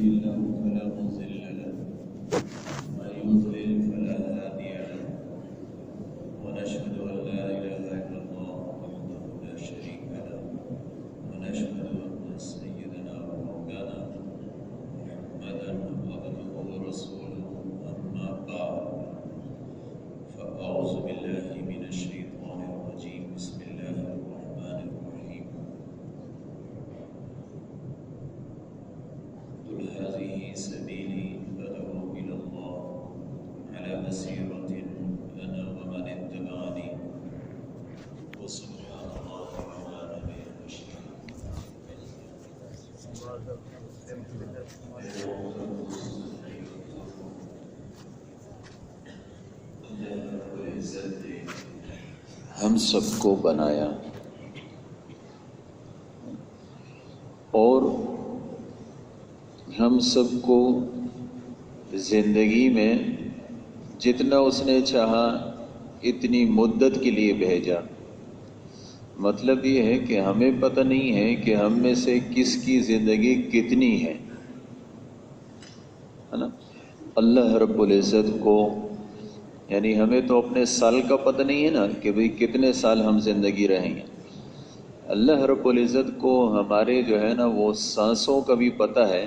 يهده الله فلا مضل له ومن يضلل فلا هادي له ونشهد أن لا إله إلا الله وحده لا شريك له ونشهد أن سيدنا ومولانا محمدا عبده ورسوله أما بعد فأعوذ بالله من الشيطان الرجيم بسم الله الرحمن الرحيم قل هذه سبيلي أدعو إلى الله على بصيرة أنا ومن اتبعني وسبحان الله وما أنا من المشركين. ہم سب کو بنایا اور ہم سب کو زندگی میں جتنا اس نے چاہا اتنی مدت کے لیے بھیجا۔ مطلب یہ ہے کہ ہمیں پتہ نہیں ہے کہ ہم میں سے کس کی زندگی کتنی ہے نا؟ اللہ رب العزت کو یعنی ہمیں تو اپنے سال کا پتہ نہیں ہے نا کہ بھئی کتنے سال ہم زندگی رہیں گے۔ اللہ رب العزت کو ہمارے جو ہے نا وہ سانسوں کا بھی پتہ ہے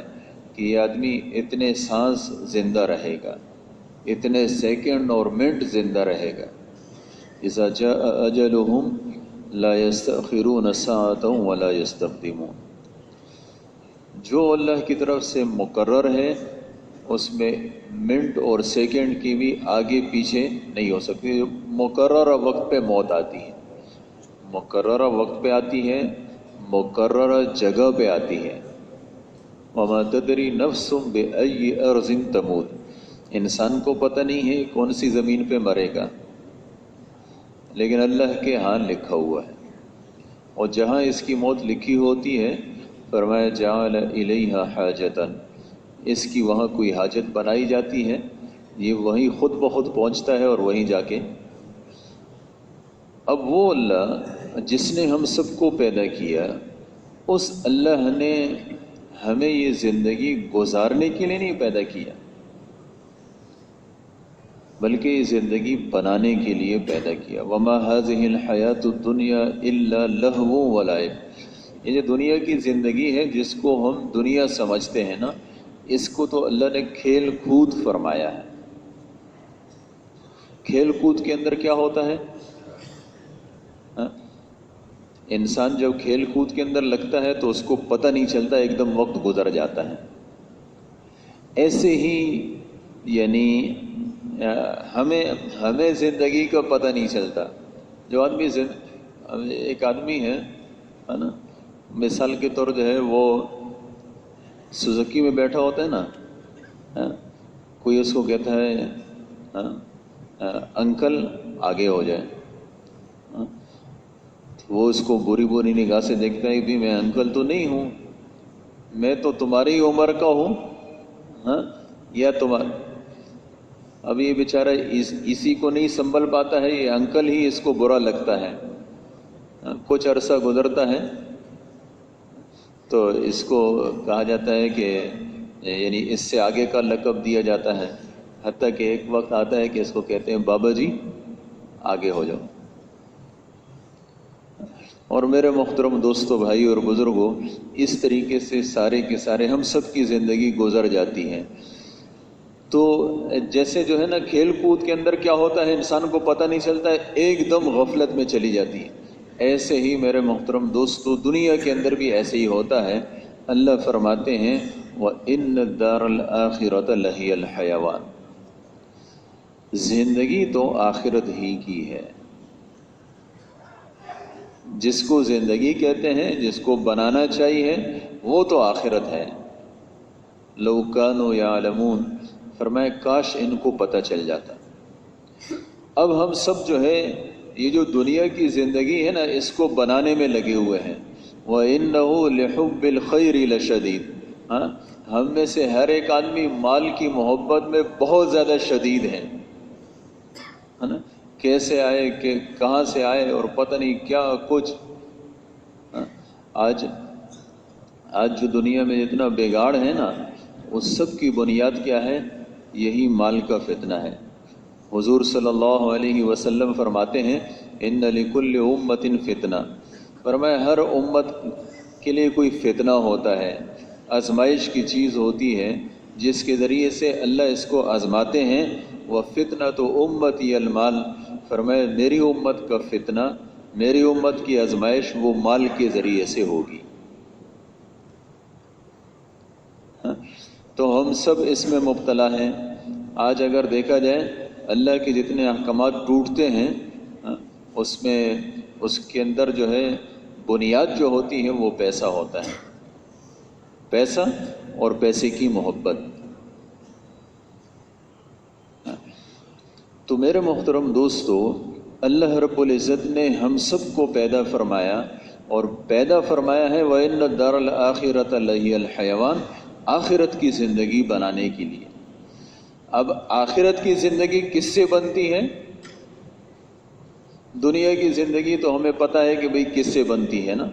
کہ یہ آدمی اتنے سانس زندہ رہے گا، اتنے سیکنڈ اور منٹ زندہ رہے گا۔ اذا جاء اجلهم لا يستأخرون ساعة ولا يستقدمون۔ جو اللہ کی طرف سے مقرر ہے اس میں منٹ اور سیکنڈ کی بھی آگے پیچھے نہیں ہو سکتی۔ مقررہ وقت پہ موت آتی ہے، مقررہ وقت پہ آتی ہے، مقررہ جگہ پہ آتی ہے۔ وما تدری نفس بأی ارض تموت۔ انسان کو پتہ نہیں ہے کون سی زمین پہ مرے گا، لیکن اللہ کے ہاں لکھا ہوا ہے، اور جہاں اس کی موت لکھی ہوتی ہے فرمایا جعل الیہا حاجتاً، اس کی وہاں کوئی حاجت بنائی جاتی ہے، یہ وہیں خود بخود پہنچتا ہے اور وہیں جا کے۔ اب وہ اللہ جس نے ہم سب کو پیدا کیا، اس اللہ نے ہمیں یہ زندگی گزارنے کے لیے نہیں پیدا کیا، بلکہ یہ زندگی بنانے کے لیے پیدا کیا۔ وما هذه الحیات الدنیا الا لہو ولعب۔ یہ جو دنیا کی زندگی ہے جس کو ہم دنیا سمجھتے ہیں نا، اس کو تو اللہ نے کھیل کود فرمایا ہے۔ کھیل کود کے اندر کیا ہوتا ہے؟ انسان جب کھیل کود کے اندر لگتا ہے تو اس کو پتہ نہیں چلتا، ایک دم وقت گزر جاتا ہے۔ ایسے ہی یعنی ہمیں زندگی کا پتہ نہیں چلتا۔ جو آدمی ایک آدمی ہے نا، مثال کے طور جو ہے وہ سوزوکی میں بیٹھا ہوتا ہے نا، کوئی اس کو کہتا ہے انکل آگے ہو جائے، وہ اس کو بری بری نگاہ سے دیکھتا ہے کہ میں انکل تو نہیں ہوں، میں تو تمہاری عمر کا ہوں یا تمہارا۔ اب یہ بیچارہ اسی کو نہیں سنبھل پاتا ہے، یہ انکل ہی اس کو برا لگتا ہے۔ کچھ عرصہ گزرتا ہے تو اس کو کہا جاتا ہے کہ یعنی اس سے آگے کا لقب دیا جاتا ہے، حتیٰ کہ ایک وقت آتا ہے کہ اس کو کہتے ہیں بابا جی آگے ہو جاؤ۔ اور میرے محترم دوستو، بھائی اور بزرگوں، اس طریقے سے سارے کے سارے ہم سب کی زندگی گزر جاتی ہے۔ تو جیسے جو ہے نا کھیل کود کے اندر کیا ہوتا ہے انسان کو پتہ نہیں چلتا ہے، ایک دم غفلت میں چلی جاتی ہے۔ ایسے ہی میرے محترم دوستو دنیا کے اندر بھی ایسے ہی ہوتا ہے۔ اللہ فرماتے ہیں وَإِنَّ الدَّارَ الْآخِرَةَ لَهِيَ الْحَيَوَانُ۔ زندگی تو آخرت ہی کی ہے۔ جس کو زندگی کہتے ہیں، جس کو بنانا چاہیے، وہ تو آخرت ہے۔ لَوْ كَانُوا يَعْلَمُونَ، فرمایا کاش ان کو پتہ چل جاتا۔ اب ہم سب جو ہے یہ جو دنیا کی زندگی ہے نا، اس کو بنانے میں لگے ہوئے ہیں۔ وَإِنَّهُ لِحُبِّ الْخَيْرِ لَشَدِيدٌ۔ ہم میں سے ہر ایک آدمی مال کی محبت میں بہت زیادہ شدید ہے نا؟ کیسے آئے کہ کہاں سے آئے اور پتہ نہیں کیا کچھ۔ آج جو دنیا میں جتنا بگاڑ ہے نا، اس سب کی بنیاد کیا ہے؟ یہی مال کا فتنہ ہے۔ حضور صلی اللہ علیہ وسلم فرماتے ہیں ان لکل امت فتنہ، فرمایا ہر امت کے لیے کوئی فتنہ ہوتا ہے، آزمائش کی چیز ہوتی ہے جس کے ذریعے سے اللہ اس کو آزماتے ہیں۔ وفتنۃ امتی المال، فرمایا میری امت کا فتنہ، میری امت کی آزمائش وہ مال کے ذریعے سے ہوگی۔ تو ہم سب اس میں مبتلا ہیں۔ آج اگر دیکھا جائے اللہ کے جتنے احکامات ٹوٹتے ہیں اس میں اس کے اندر جو ہے بنیاد جو ہوتی ہے وہ پیسہ ہوتا ہے، پیسہ اور پیسے کی محبت۔ تو میرے محترم دوستو، اللہ رب العزت نے ہم سب کو پیدا فرمایا، اور پیدا فرمایا ہے وَإِنَّ الدَّارَ الْآخِرَةَ لَهِيَ الْحَيَوَانُ، آخرت کی زندگی بنانے کے لیے۔ اب آخرت کی زندگی کس سے بنتی ہے؟ دنیا کی زندگی تو ہمیں پتہ ہے کہ بھئی کس سے بنتی ہے نا۔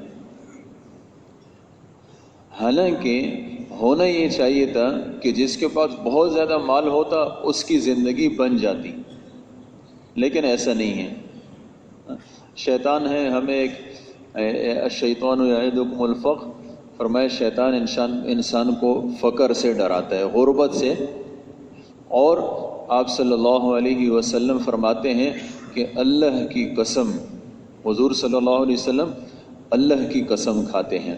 حالانکہ ہونا یہ چاہیے تھا کہ جس کے پاس بہت زیادہ مال ہوتا اس کی زندگی بن جاتی، لیکن ایسا نہیں ہے۔ شیطان ہے ہمیں ایک الشیطان یعدکم الفقر، فرمایا شیطان انسان کو فقر سے ڈراتا ہے، غربت سے۔ اور آپ صلی اللہ علیہ وسلم فرماتے ہیں کہ اللہ کی قسم، حضور صلی اللہ علیہ وسلم اللہ کی قسم کھاتے ہیں،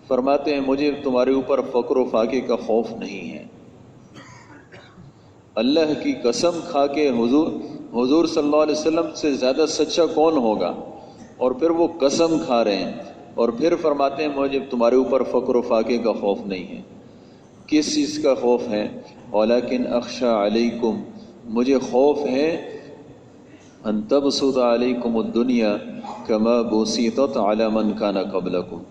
فرماتے ہیں مجھے تمہارے اوپر فقر و فاقے کا خوف نہیں ہے۔ اللہ کی قسم کھا کے حضور صلی اللہ علیہ وسلم سے زیادہ سچا کون ہوگا؟ اور پھر وہ قسم کھا رہے ہیں، اور پھر فرماتے ہیں مجھے تمہارے اوپر فقر و فاقے کا خوف نہیں ہے۔ کس چیز کا خوف ہے؟ وَلَكِنْ أَخْشَى عَلَيْكُمْ، مجھے خوف ہے أَن تَبْسُطَ عَلَيْكُمُ الدُّنْيَا كَمَا بُسِطَتْ عَلَى مَنْ كَانَ قَبْلَكُمْ،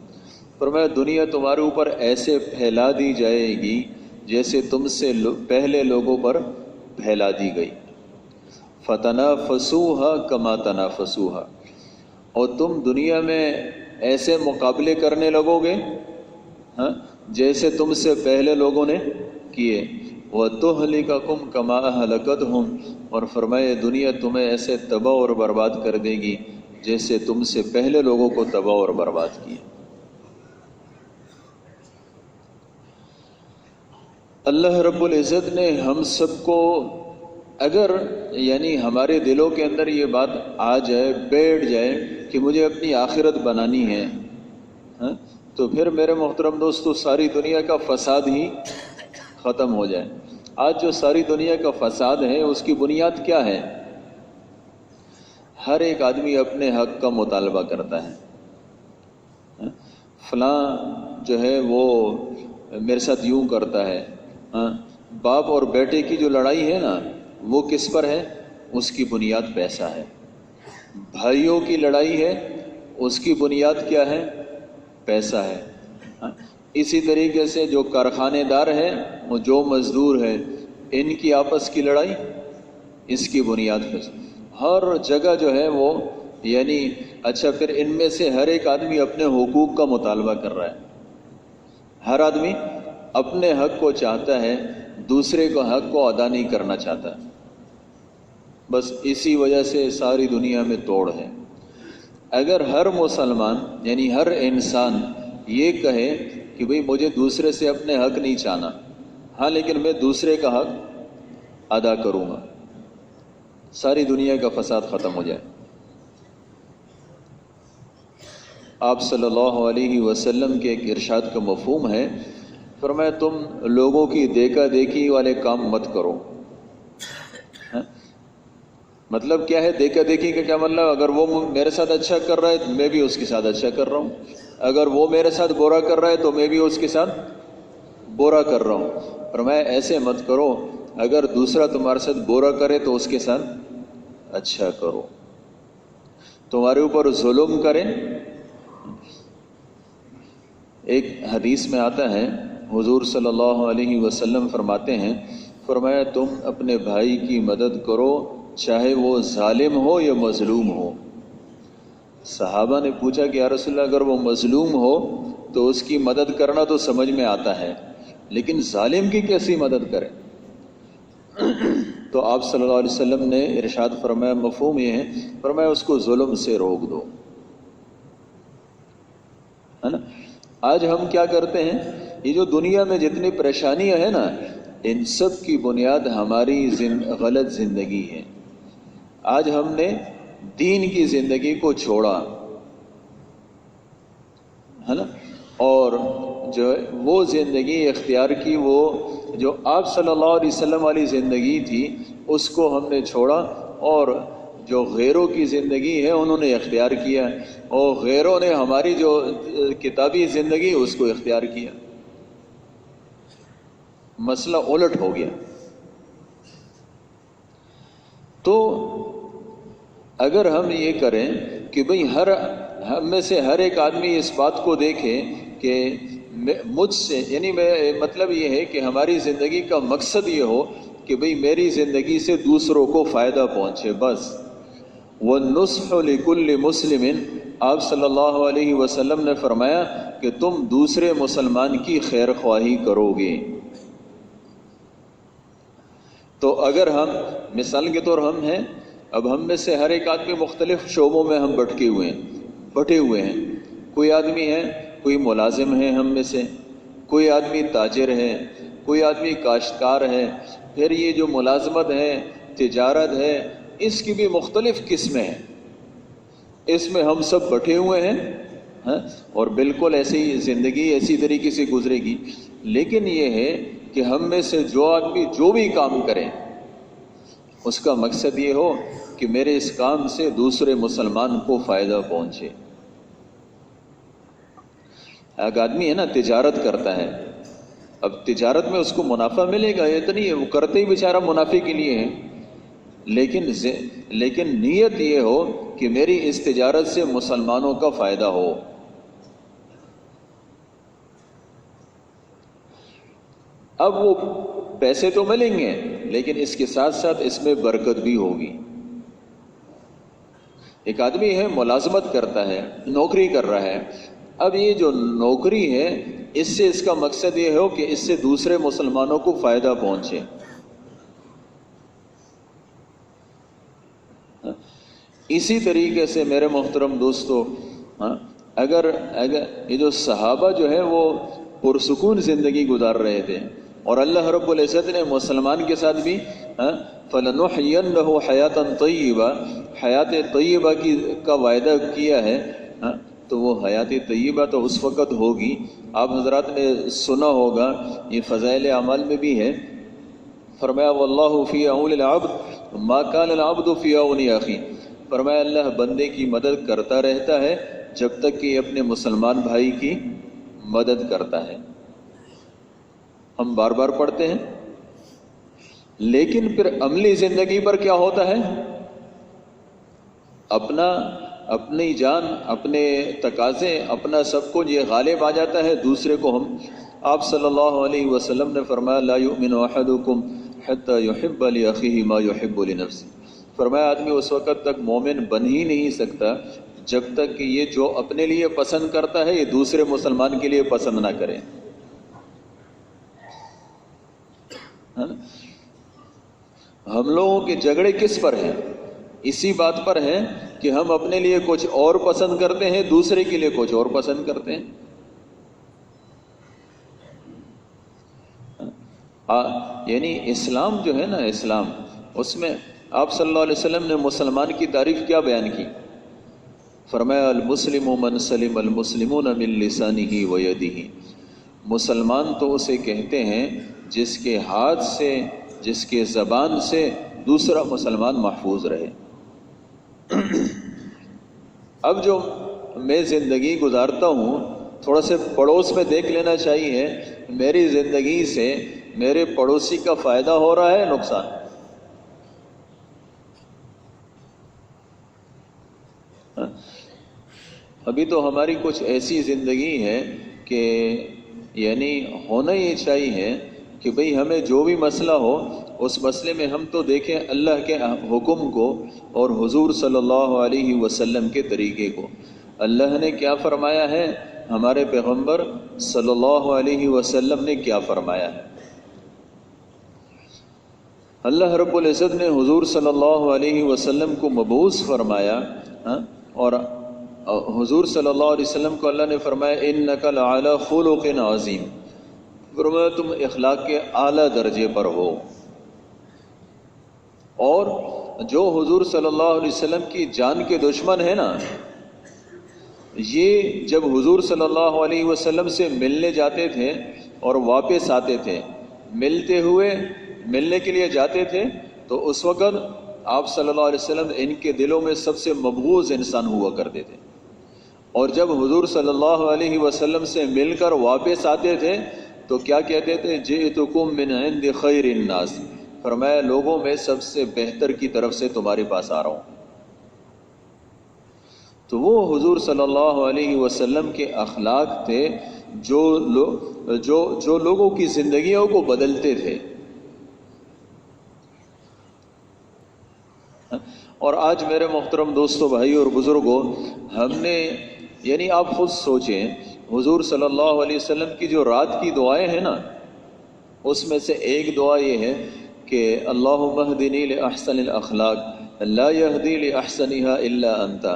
فرمایا دنیا تمہارے اوپر ایسے پھیلا دی جائے گی جیسے تم سے پہلے لوگوں پر پھیلا دی گئی۔ فَتَنَافَسُوهَا كَمَا تَنَافَسُوهَا، اور تم دنیا میں ایسے مقابلے کرنے لگو گے جیسے تم سے پہلے لوگوں نے کیے۔ وَتُهْلِكَكُمْ كَمَا أَهْلَكَتْهُمْ، اور فرمائے دنیا تمہیں ایسے تباہ اور برباد کر دے گی جیسے تم سے پہلے لوگوں کو تباہ اور برباد کیے۔ اللہ رب العزت نے ہم سب کو، اگر یعنی ہمارے دلوں کے اندر یہ بات آ جائے، بیٹھ جائے کہ مجھے اپنی آخرت بنانی ہے، تو پھر میرے محترم دوستو ساری دنیا کا فساد ہی ختم ہو جائے۔ آج جو ساری دنیا کا فساد ہے اس کی بنیاد کیا ہے؟ ہر ایک آدمی اپنے حق کا مطالبہ کرتا ہے۔ فلاں جو ہے وہ میرے ساتھ یوں کرتا ہے۔ باپ اور بیٹے کی جو لڑائی ہے نا وہ کس پر ہے؟ اس کی بنیاد پیسہ ہے۔ بھائیوں کی لڑائی ہے، اس کی بنیاد کیا ہے؟ پیسہ ہے۔ اسی طریقے سے جو کارخانے دار ہیں، وہ جو مزدور ہیں، ان کی آپس کی لڑائی، اس کی بنیاد پیسہ۔ ہر جگہ جو ہے وہ یعنی اچھا، پھر ان میں سے ہر ایک آدمی اپنے حقوق کا مطالبہ کر رہا ہے۔ ہر آدمی اپنے حق کو چاہتا ہے، دوسرے کو حق کو ادا نہیں کرنا چاہتا۔ بس اسی وجہ سے ساری دنیا میں توڑ ہے۔ اگر ہر مسلمان یعنی ہر انسان یہ کہے کہ بھئی مجھے دوسرے سے اپنے حق نہیں چاہنا، ہاں لیکن میں دوسرے کا حق ادا کروں گا، ساری دنیا کا فساد ختم ہو جائے۔ آپ صلی اللہ علیہ وسلم کے ایک ارشاد کا مفہوم ہے، فرمایا تم لوگوں کی دیکھا دیکھی والے کام مت کرو۔ مطلب کیا ہے دیکھا دیکھی کا؟ کیا مطلب؟ اگر وہ میرے ساتھ اچھا کر رہا ہے تو میں بھی اس کے ساتھ اچھا کر رہا ہوں، اگر وہ میرے ساتھ برا کر رہا ہے تو میں بھی اس کے ساتھ برا کر رہا ہوں۔ فرمایا ایسے مت کرو، اگر دوسرا تمہارے ساتھ برا کرے تو اس کے ساتھ اچھا کرو۔ تمہارے اوپر ظلم کرے، ایک حدیث میں آتا ہے حضور صلی اللہ علیہ وسلم فرماتے ہیں، فرمایا تم اپنے بھائی کی مدد کرو چاہے وہ ظالم ہو یا مظلوم ہو۔ صحابہ نے پوچھا کہ یا رسول اللہ اگر وہ مظلوم ہو تو اس کی مدد کرنا تو سمجھ میں آتا ہے، لیکن ظالم کی کیسی مدد کرے؟ تو آپ صلی اللہ علیہ وسلم نے ارشاد فرمایا، مفہوم یہ ہے، فرمایا اس کو ظلم سے روک دو، ہے نا۔ آج ہم کیا کرتے ہیں، یہ جو دنیا میں جتنی پریشانیاں ہیں نا، ان سب کی بنیاد ہماری غلط زندگی ہے۔ آج ہم نے دین کی زندگی کو چھوڑا، ہے نا، اور جو وہ زندگی اختیار کی، وہ جو آپ صلی اللہ علیہ وسلم والی زندگی تھی اس کو ہم نے چھوڑا، اور جو غیروں کی زندگی ہے انہوں نے اختیار کیا، اور غیروں نے ہماری جو کتابی زندگی اس کو اختیار کیا۔ مسئلہ الٹ ہو گیا۔ تو اگر ہم یہ کریں کہ بھئی ہم میں سے ہر ایک آدمی اس بات کو دیکھے کہ مجھ سے، یعنی مطلب یہ ہے کہ ہماری زندگی کا مقصد یہ ہو کہ بھئی میری زندگی سے دوسروں کو فائدہ پہنچے، بس۔ وَالنُّصْحُ لِكُلِّ مُسْلِمٍ، آپ صلی اللہ علیہ وسلم نے فرمایا کہ تم دوسرے مسلمان کی خیر خواہی کرو گے۔ تو اگر ہم مثال کے طور ہم ہیں، اب ہم میں سے ہر ایک آدمی مختلف شعبوں میں ہم بٹے ہوئے ہیں۔ کوئی آدمی ہے، کوئی ملازم ہے ہم میں سے، کوئی آدمی تاجر ہے، کوئی آدمی کاشتکار ہے، پھر یہ جو ملازمت ہے، تجارت ہے، اس کی بھی مختلف قسمیں ہیں۔ اس میں ہم سب بٹے ہوئے ہیں، اور بالکل ایسی زندگی اسی طریقے سے گزرے گی۔ لیکن یہ ہے کہ ہم میں سے جو آدمی جو بھی کام کرے، اس کا مقصد یہ ہو کہ میرے اس کام سے دوسرے مسلمان کو فائدہ پہنچے۔ ایک آدمی ہے نا، تجارت کرتا ہے، اب تجارت میں اس کو منافع ملے گا، یہ تو نہیں ہے وہ کرتے ہی بیچارہ منافع کے لیے ہے، لیکن نیت یہ ہو کہ میری اس تجارت سے مسلمانوں کا فائدہ ہو۔ اب وہ پیسے تو ملیں گے، لیکن اس کے ساتھ ساتھ اس میں برکت بھی ہوگی۔ ایک آدمی ہے، ملازمت کرتا ہے، نوکری کر رہا ہے، اب یہ جو نوکری ہے اس سے اس کا مقصد یہ ہو کہ اس سے دوسرے مسلمانوں کو فائدہ پہنچے۔ اسی طریقے سے میرے محترم دوستو، اگر یہ جو صحابہ جو ہے وہ پرسکون زندگی گزار رہے تھے، اور اللہ رب العزت نے مسلمان کے ساتھ بھی فَلَنُحْيِيَنَّهُ حَيَاةً طَيِّبَةً، حیات طیبہ کا وعدہ کیا ہے، تو وہ حیات طیبہ تو اس وقت ہوگی، آپ حضرات نے سنا ہوگا، یہ فضائل اعمال میں بھی ہے، فرمایا وَاللَّهُ فِي عَوْنِ الْعَبْدِ مَا كَانَ الْعَبْدُ فِي عَوْنِ أَخِيهِ، فرمایا اللہ بندے کی مدد کرتا رہتا ہے جب تک کہ اپنے مسلمان بھائی کی مدد کرتا ہے۔ ہم بار بار پڑھتے ہیں، لیکن پھر عملی زندگی پر کیا ہوتا ہے؟ اپنی جان، اپنے تقاضے، اپنا سب کچھ یہ غالب آ جاتا ہے، دوسرے کو ہم، آپ صلی اللہ علیہ وسلم نے فرمایا لا یؤمن احدکم حتی یحب لأخیہ ما یحب لنفسہ، فرمایا آدمی اس وقت تک مومن بن ہی نہیں سکتا جب تک کہ یہ جو اپنے لیے پسند کرتا ہے یہ دوسرے مسلمان کے لیے پسند نہ کرے۔ ہم لوگوں کے جھگڑے کس پر ہیں؟ اسی بات پر ہیں کہ ہم اپنے لیے کچھ اور پسند کرتے ہیں، دوسرے کے لیے کچھ اور پسند کرتے ہیں۔ یعنی اسلام جو ہے نا، اسلام، اس میں آپ صلی اللہ علیہ وسلم نے مسلمان کی تعریف کیا بیان کی؟ فرمایا المسلم من سلم المسلمون من لسانہ ویدہ، مسلمان تو اسے کہتے ہیں جس کے ہاتھ سے، جس کے زبان سے دوسرا مسلمان محفوظ رہے۔ اب جو میں زندگی گزارتا ہوں، تھوڑا سے پڑوس میں دیکھ لینا چاہیے میری زندگی سے میرے پڑوسی کا فائدہ ہو رہا ہے، نقصان۔ ابھی تو ہماری کچھ ایسی زندگی ہے کہ یعنی ہونا یہ چاہیے کہ بھئی ہمیں جو بھی مسئلہ ہو اس مسئلے میں ہم تو دیکھیں اللہ کے حکم کو اور حضور صلی اللہ علیہ وسلم کے طریقے کو۔ اللہ نے کیا فرمایا ہے ہمارے پیغمبر صلی اللہ علیہ وسلم نے کیا فرمایا ہے۔ اللہ رب العزت نے حضور صلی اللہ علیہ وسلم کو مبعوث فرمایا، اور حضور صلی اللہ علیہ وسلم کو اللہ نے فرمایا انک لعلی خلق عظیم، فرمایا تم اخلاق کے اعلیٰ درجے پر ہو۔ اور جو حضور صلی اللہ علیہ وسلم کی جان کے دشمن ہے نا، یہ جب حضور صلی اللہ علیہ وسلم سے ملنے جاتے تھے اور واپس آتے تھے، ملنے کے لیے جاتے تھے، تو اس وقت آپ صلی اللہ علیہ وسلم ان کے دلوں میں سب سے مبغوض انسان ہوا کرتے تھے، اور جب حضور صلی اللہ علیہ وسلم سے مل کر واپس آتے تھے تو کیا کہتے تھے؟ جئتکم من عند خیر الناس، فرمایا لوگوں میں سب سے بہتر کی طرف سے تمہارے پاس آ رہا ہوں۔ تو وہ حضور صلی اللہ علیہ وسلم کے اخلاق تھے جو لوگوں کی زندگیوں کو بدلتے تھے۔ اور آج میرے محترم دوستوں، بھائی اور بزرگوں، ہم نے یعنی آپ خود سوچیں، حضور صلی اللہ علیہ وسلم کی جو رات کی دعائیں ہیں نا، اس میں سے ایک دعا یہ ہے کہ اللہم اہدنی لأحسن الاخلاق لا یہدی لأحسنها الا انت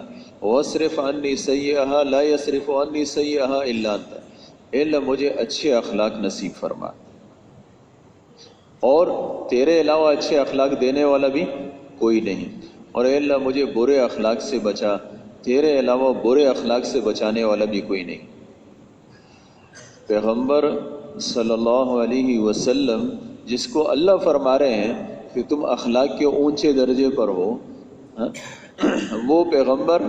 واصرف عنی سیئہا لا یصرف عنی سیئہا الا انت، اے اللہ مجھے اچھے اخلاق نصیب فرما، اور تیرے علاوہ اچھے اخلاق دینے والا بھی کوئی نہیں، اور اے اللہ مجھے برے اخلاق سے بچا، تیرے علاوہ برے اخلاق سے بچانے والا بھی کوئی نہیں۔ پیغمبر صلی اللہ علیہ وسلم جس کو اللہ فرما رہے ہیں کہ تم اخلاق کے اونچے درجے پر ہو، وہ پیغمبر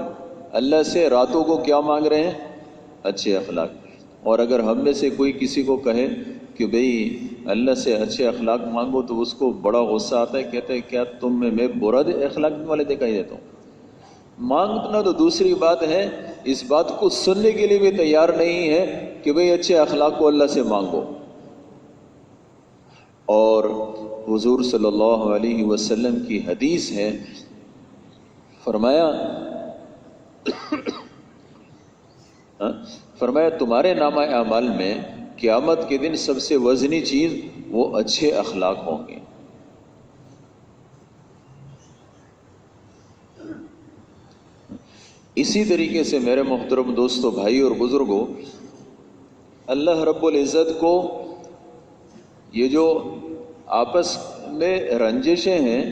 اللہ سے راتوں کو کیا مانگ رہے ہیں؟ اچھے اخلاق۔ اور اگر ہم میں سے کوئی کسی کو کہے کہ بھئی اللہ سے اچھے اخلاق مانگو تو اس کو بڑا غصہ آتا ہے، کہتے ہیں کیا تم میں برا اخلاق والے دکھائی دیتا ہوں؟ مانگنا تو دوسری بات ہے، اس بات کو سننے کے لیے بھی تیار نہیں ہے کہ بھئی اچھے اخلاق کو اللہ سے مانگو۔ اور حضور صلی اللہ علیہ وسلم کی حدیث ہے، فرمایا تمہارے نامہ اعمال میں قیامت کے دن سب سے وزنی چیز وہ اچھے اخلاق ہوں گے۔ اسی طریقے سے میرے محترم دوستوں، بھائی اور بزرگوں، اللہ رب العزت کو یہ جو آپس میں رنجشیں ہیں،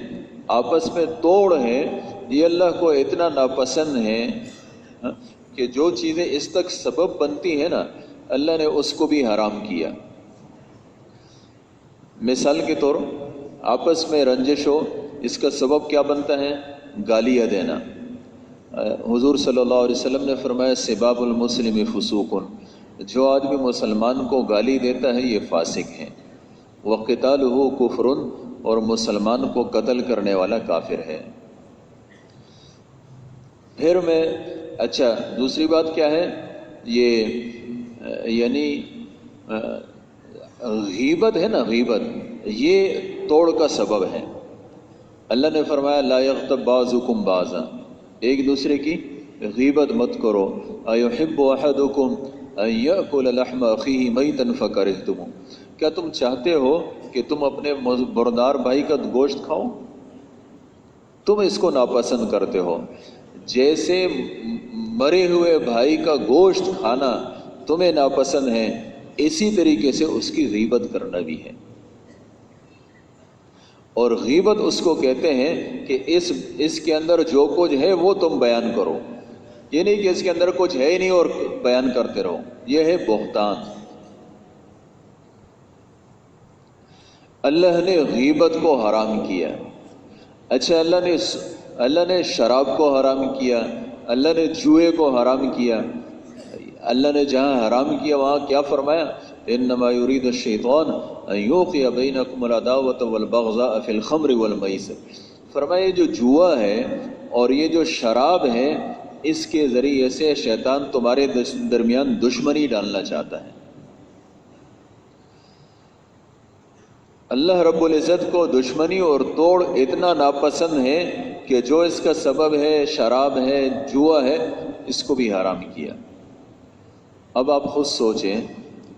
آپس میں توڑ ہیں، یہ اللہ کو اتنا ناپسند ہے کہ جو چیزیں اس تک سبب بنتی ہیں نا، اللہ نے اس کو بھی حرام کیا۔ مثال کے طور آپس میں رنجش ہو، اس کا سبب کیا بنتا ہے؟ گالیاں دینا۔ حضور صلی اللہ علیہ وسلم نے فرمایا سباب المسلم فسوق، جو آدمی مسلمان کو گالی دیتا ہے یہ فاسق ہے، وقتالہ کفر، اور مسلمان کو قتل کرنے والا کافر ہے۔ پھر میں اچھا دوسری بات کیا ہے؟ یہ یعنی غیبت ہے نا، غیبت یہ توڑ کا سبب ہے۔ اللہ نے فرمایا لا یغتب بعضکم بعضا، ایک دوسرے کی غیبت مت کرو۔ ایحب احدکم ان یأکل لحم اخیہ میتا فکرہتموہ، کیا تم چاہتے ہو کہ تم اپنے مردار بھائی کا گوشت کھاؤ؟ تم اس کو ناپسند کرتے ہو۔ جیسے مرے ہوئے بھائی کا گوشت کھانا تمہیں ناپسند ہے، اسی طریقے سے اس کی غیبت کرنا بھی ہے۔ اور غیبت اس کو کہتے ہیں کہ اس کے اندر جو کچھ ہے وہ تم بیان کرو، یہ نہیں کہ اس کے اندر کچھ ہے ہی نہیں اور بیان کرتے رہو، یہ ہے بہتان۔ اللہ نے غیبت کو حرام کیا۔ اچھا اللہ نے شراب کو حرام کیا، اللہ نے جوئے کو حرام کیا۔ اللہ نے جہاں حرام کیا وہاں کیا فرمایا؟ انما یرید الشیطان ان یوقع بینکم العداوۃ والبغضاء فی الخمر والمیسر، فرمایا یہ جو جوا ہے اور یہ جو شراب ہے، اس کے ذریعے سے شیطان تمہارے درمیان دشمنی ڈالنا چاہتا ہے۔ اللہ رب العزت کو دشمنی اور توڑ اتنا ناپسند ہے کہ جو اس کا سبب ہے، شراب ہے، جوا ہے، اس کو بھی حرام کیا۔ اب آپ خود سوچیں،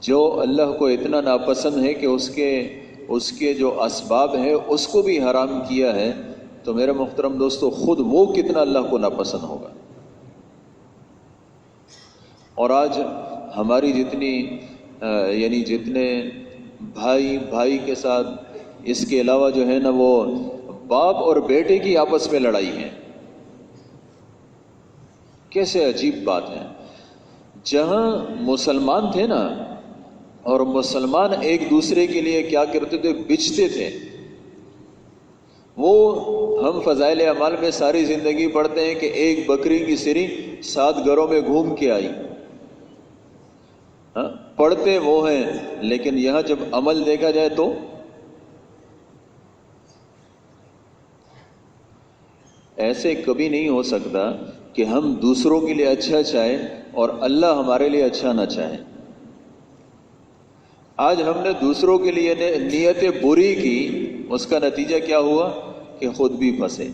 جو اللہ کو اتنا ناپسند ہے کہ اس کے جو اسباب ہیں اس کو بھی حرام کیا ہے، تو میرے محترم دوستو خود وہ کتنا اللہ کو ناپسند ہوگا۔ اور آج ہماری یعنی جتنے بھائی کے ساتھ، اس کے علاوہ جو ہے نا وہ باپ اور بیٹے کی آپس میں لڑائی ہے۔ کیسے عجیب بات ہے، جہاں مسلمان تھے نا، اور مسلمان ایک دوسرے کے لیے کیا کرتے تھے، بچتے تھے۔ وہ ہم فضائل اعمال میں ساری زندگی پڑھتے ہیں کہ ایک بکری کی سری 7 گھروں میں گھوم کے آئی، پڑھتے وہ ہیں، لیکن یہاں جب عمل دیکھا جائے تو ایسے کبھی نہیں ہو سکتا کہ ہم دوسروں کے لیے اچھا چاہیں اور اللہ ہمارے لیے اچھا نہ چاہے۔ آج ہم نے دوسروں کے لیے نیت بری کی، اس کا نتیجہ کیا ہوا کہ خود بھی پھنسے۔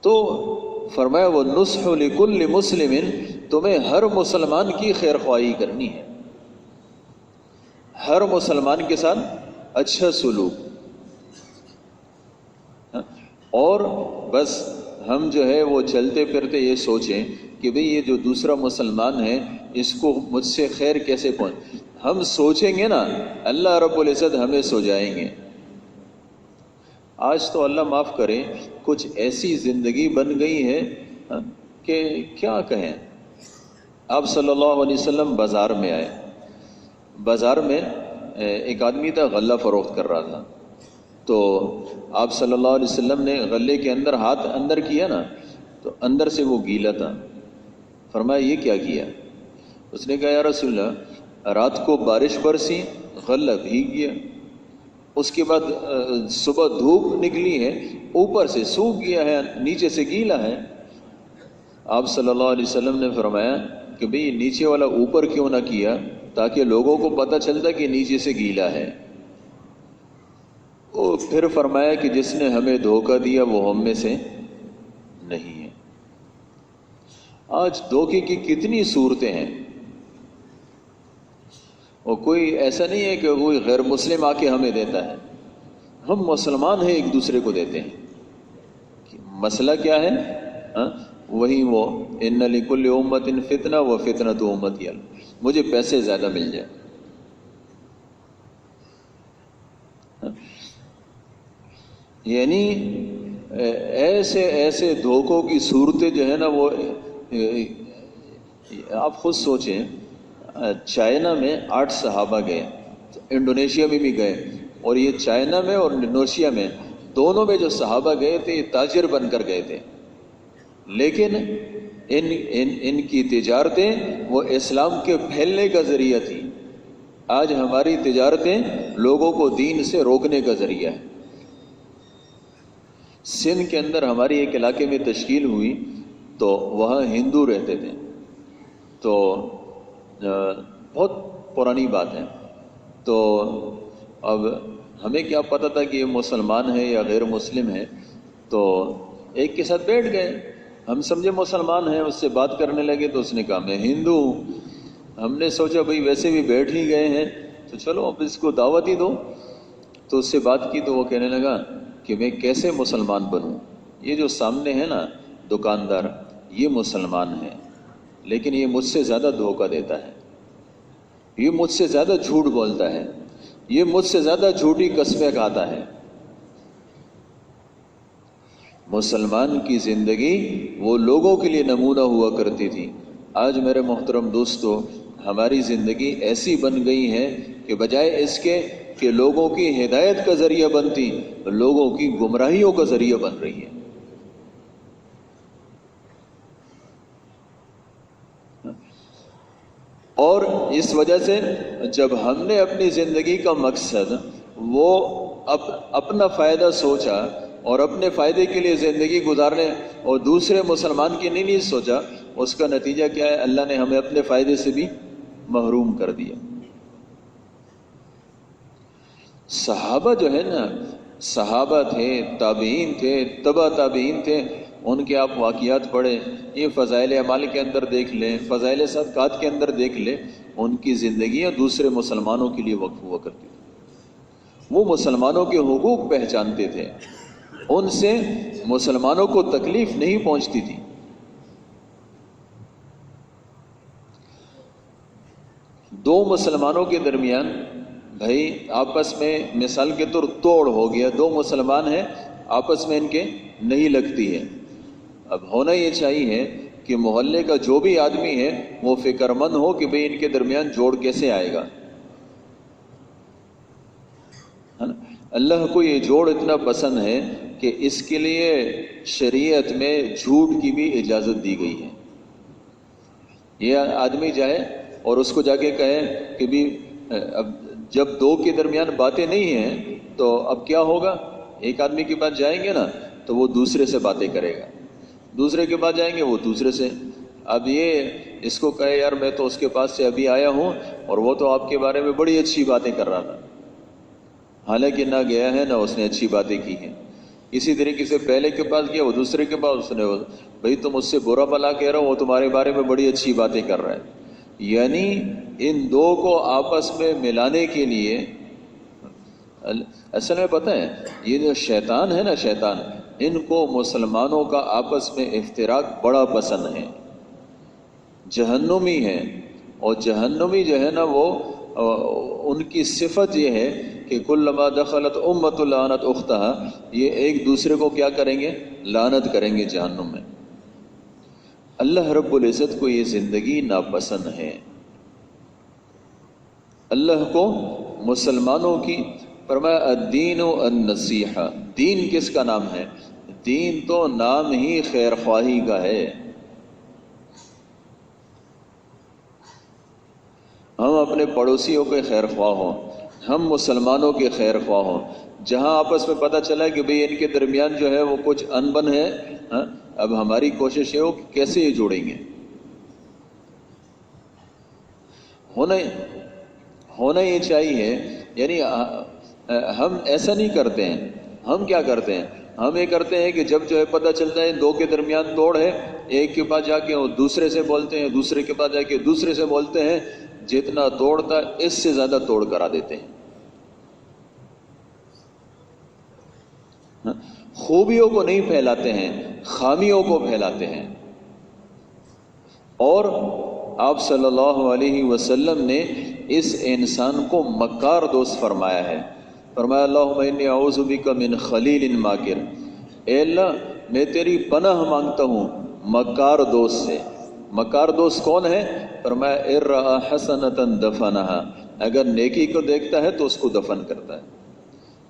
تو فرمایا وَالنُّصْحُ لِكُلِّ مُسْلِمٍ، تمہیں ہر مسلمان کی خیر خواہی کرنی ہے، ہر مسلمان کے ساتھ اچھا سلوک، اور بس ہم جو ہے وہ چلتے پھرتے یہ سوچیں کہ بھئی یہ جو دوسرا مسلمان ہے اس کو مجھ سے خیر کیسے پہنچ، ہم سوچیں گے نا اللہ رب العزت ہمیں سوجائیں گے۔ آج تو اللہ معاف کرے کچھ ایسی زندگی بن گئی ہے کہ کیا کہیں۔ آپ صلی اللہ علیہ وسلم بازار میں آئے، بازار میں ایک آدمی تھا غلہ فروخت کر رہا تھا، تو آپ صلی اللہ علیہ وسلم نے غلے کے اندر ہاتھ اندر کیا نا، تو اندر سے وہ گیلا تھا۔ فرمایا یہ کیا کیا؟ اس نے کہا یا رسول اللہ رات کو بارش برسی، غلہ بھیگ گیا، اس کے بعد صبح دھوپ نکلی ہے، اوپر سے سوکھ گیا ہے، نیچے سے گیلا ہے۔ آپ صلی اللہ علیہ وسلم نے فرمایا کہ بھئی نیچے والا اوپر کیوں نہ کیا تاکہ لوگوں کو پتہ چلتا کہ نیچے سے گیلا ہے۔ پھر فرمایا کہ جس نے ہمیں دھوکہ دیا وہ ہم میں سے نہیں ہے۔ آج دھوکے کی کتنی صورتیں ہیں، اور کوئی ایسا نہیں ہے کہ کوئی غیر مسلم آ کے ہمیں دیتا ہے، ہم مسلمان ہیں ایک دوسرے کو دیتے ہیں۔ مسئلہ کیا ہے؟ وہی وہ ان لکل امت فتنہ و فتنۃ امتی، مجھے پیسے زیادہ مل جائے۔ یعنی ایسے دھوکوں کی صورتیں جو ہے نا وہ آپ خود سوچیں۔ چائنا میں 8 صحابہ گئے، انڈونیشیا میں بھی گئے، اور یہ چائنا میں اور انڈونیشیا میں دونوں میں جو صحابہ گئے تھے یہ تاجر بن کر گئے تھے، لیکن ان کی تجارتیں وہ اسلام کے پھیلنے کا ذریعہ تھی۔ آج ہماری تجارتیں لوگوں کو دین سے روکنے کا ذریعہ ہے۔ سندھ کے اندر ہماری ایک علاقے میں تشکیل ہوئی تو وہاں ہندو رہتے تھے، تو بہت پرانی بات ہے، تو اب ہمیں کیا پتہ تھا کہ یہ مسلمان ہے یا غیر مسلم ہے، تو ایک کے ساتھ بیٹھ گئے، ہم سمجھے مسلمان ہیں، اس سے بات کرنے لگے تو اس نے کہا میں ہندو ہوں۔ ہم نے سوچا بھئی ویسے بھی بیٹھ ہی گئے ہیں تو چلو اب اس کو دعوت ہی دو، تو اس سے بات کی تو وہ کہنے لگا کہ میں کیسے مسلمان بنوں، یہ جو سامنے ہے نا دکاندار یہ مسلمان ہے، لیکن یہ مجھ سے زیادہ دھوکہ دیتا ہے، یہ مجھ سے زیادہ جھوٹ بولتا ہے، یہ مجھ سے زیادہ جھوٹی قسمیں کھاتا ہے۔ مسلمان کی زندگی وہ لوگوں کے لیے نمونہ ہوا کرتی تھی۔ آج میرے محترم دوستو ہماری زندگی ایسی بن گئی ہے کہ بجائے اس کے کہ لوگوں کی ہدایت کا ذریعہ بنتی، لوگوں کی گمراہیوں کا ذریعہ بن رہی ہے۔ اور اس وجہ سے جب ہم نے اپنی زندگی کا مقصد وہ اپنا فائدہ سوچا اور اپنے فائدے کے لیے زندگی گزارنے اور دوسرے مسلمان کی نہیں سوچا، اس کا نتیجہ کیا ہے؟ اللہ نے ہمیں اپنے فائدے سے بھی محروم کر دیا۔ صحابہ جو ہے نا، صحابہ تھے، تابعین تھے، تبع تابعین تھے، ان کے آپ واقعات پڑھیں، یہ فضائل اعمال کے اندر دیکھ لیں، فضائل صدقات کے اندر دیکھ لیں، ان کی زندگیاں دوسرے مسلمانوں کے لیے وقف ہوا کرتی تھی۔ وہ مسلمانوں کے حقوق پہچانتے تھے، ان سے مسلمانوں کو تکلیف نہیں پہنچتی تھی۔ دو مسلمانوں کے درمیان بھائی آپس میں مثال کے طور توڑ ہو گیا، دو مسلمان ہیں آپس میں ان کے نہیں لگتی ہے، اب ہونا یہ چاہیے کہ محلے کا جو بھی آدمی ہے وہ فکر مند ہو کہ بھئی ان کے درمیان جوڑ کیسے آئے گا، ہے نا؟ اللہ کو یہ جوڑ اتنا پسند ہے کہ اس کے لیے شریعت میں جھوٹ کی بھی اجازت دی گئی ہے۔ یہ آدمی جائے اور اس کو جا کے کہے کہ بھی اب جب دو کے درمیان باتیں نہیں ہیں تو اب کیا ہوگا، ایک آدمی کے پاس جائیں گے نا تو وہ دوسرے سے باتیں کرے گا، دوسرے کے پاس جائیں گے وہ دوسرے سے، اب یہ اس کو کہے یار میں تو اس کے پاس سے ابھی آیا ہوں اور وہ تو آپ کے بارے میں بڑی اچھی باتیں کر رہا تھا، حالانکہ نہ گیا ہے نہ اس نے اچھی باتیں کی ہیں۔ اسی طریقے سے پہلے کے پاس گیا وہ دوسرے کے پاس، اس نے بھائی تم اس سے برا بھلا کہہ رہا ہو، وہ تمہارے بارے میں بڑی اچھی باتیں کر رہا ہے۔ یعنی ان دو کو آپس میں ملانے کے لیے اصل میں پتہ ہے یہ جو شیطان ہے نا، شیطان ان کو مسلمانوں کا آپس میں افتراق بڑا پسند ہے، جہنمی ہیں، اور جہنمی جو ہے نا وہ ان کی صفت یہ ہے کہ کلما دخلت امۃ لعنت اختہا، یہ ایک دوسرے کو کیا کریں گے، لعنت کریں گے جہنم میں۔ اللہ رب العزت کو یہ زندگی ناپسند ہے، اللہ کو مسلمانوں کی فرمایا الدین النصیحہ، دین کس کا نام ہے؟ دین تو نام ہی خیر خواہی کا ہے۔ ہم اپنے پڑوسیوں کے خیر خواہ ہوں، ہم مسلمانوں کے خیر خواہ ہوں، جہاں آپس میں پتہ چلا کہ بھئی ان کے درمیان جو ہے وہ کچھ انبن ہے، اب ہماری کوشش یہ ہو کہ کیسے یہ جوڑیں گے۔ ہونا یہ چاہیے، یعنی ہم ایسا نہیں کرتے ہیں، ہم کیا کرتے ہیں، ہم یہ کرتے ہیں کہ جب جو ہے پتہ چلتا ہے دو کے درمیان توڑ ہے، ایک کے پاس جا کے وہ دوسرے سے بولتے ہیں، دوسرے کے پاس جا کے دوسرے سے بولتے ہیں، جتنا توڑتا اس سے زیادہ توڑ کرا دیتے ہیں۔ خوبیوں کو نہیں پھیلاتے ہیں، خامیوں کو پھیلاتے ہیں۔ اور آپ صلی اللہ علیہ وسلم نے اس انسان کو مکار دوست فرمایا ہے، فرمایا اللہم انی اعوذ بک من خلیل ماکر، اے اللہ میں تیری پناہ مانگتا ہوں مکار دوست سے۔ مکار دوست کون ہے؟ فرمایا ان رأى حسنۃ دفنها، اگر نیکی کو دیکھتا ہے تو اس کو دفن کرتا ہے،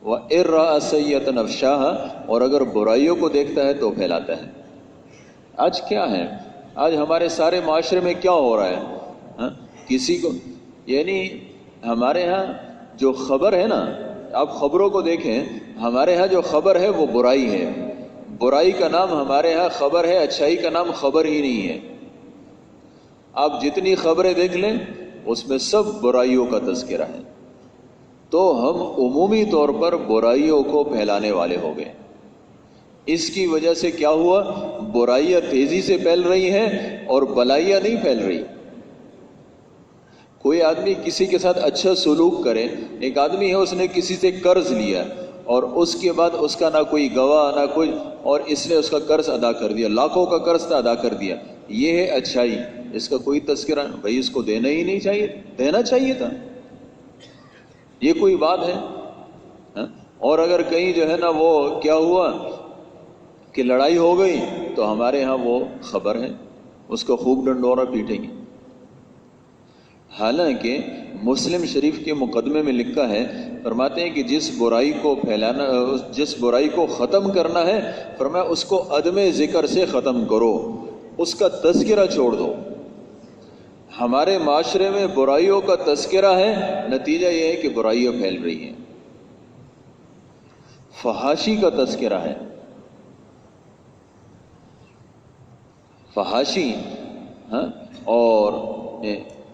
وَإِن رَأَى سَيِّئَةً أَفْشَاهَا، اور اگر برائیوں کو دیکھتا ہے تو پھیلاتا ہے۔ آج کیا ہے، آج ہمارے سارے معاشرے میں کیا ہو رہا ہے، کسی کو یعنی ہمارے ہاں جو خبر ہے نا، آپ خبروں کو دیکھیں، ہمارے ہاں جو خبر ہے وہ برائی ہے، برائی کا نام ہمارے ہاں خبر ہے، اچھائی کا نام خبر ہی نہیں ہے۔ آپ جتنی خبریں دیکھ لیں اس میں سب برائیوں کا تذکرہ ہے، تو ہم عمومی طور پر برائیوں کو پھیلانے والے ہو گئے۔ اس کی وجہ سے کیا ہوا، برائیاں تیزی سے پھیل رہی ہیں اور بلائیاں نہیں پھیل رہی۔ کوئی آدمی کسی کے ساتھ اچھا سلوک کرے، ایک آدمی ہے اس نے کسی سے قرض لیا اور اس کے بعد اس کا نہ کوئی گواہ نہ کوئی، اور اس نے اس کا قرض ادا کر دیا، لاکھوں کا قرض تھا ادا کر دیا، یہ ہے اچھائی، اس کا کوئی تذکرہ نہیں، بھائی اس کو دینا ہی نہیں چاہیے، دینا چاہیے تھا، یہ کوئی بات ہے؟ اور اگر کہیں جو ہے نا وہ کیا ہوا کہ لڑائی ہو گئی تو ہمارے ہاں وہ خبر ہے، اس کو خوب ڈنڈورا پیٹیں گے۔ حالانکہ مسلم شریف کے مقدمے میں لکھا ہے، فرماتے ہیں کہ جس برائی کو پھیلانا، جس برائی کو ختم کرنا ہے، فرمایا اس کو عدم ذکر سے ختم کرو، اس کا تذکرہ چھوڑ دو۔ ہمارے معاشرے میں برائیوں کا تذکرہ ہے، نتیجہ یہ ہے کہ برائیاں پھیل رہی ہیں۔ فحاشی کا تذکرہ ہے، فحاشی، اور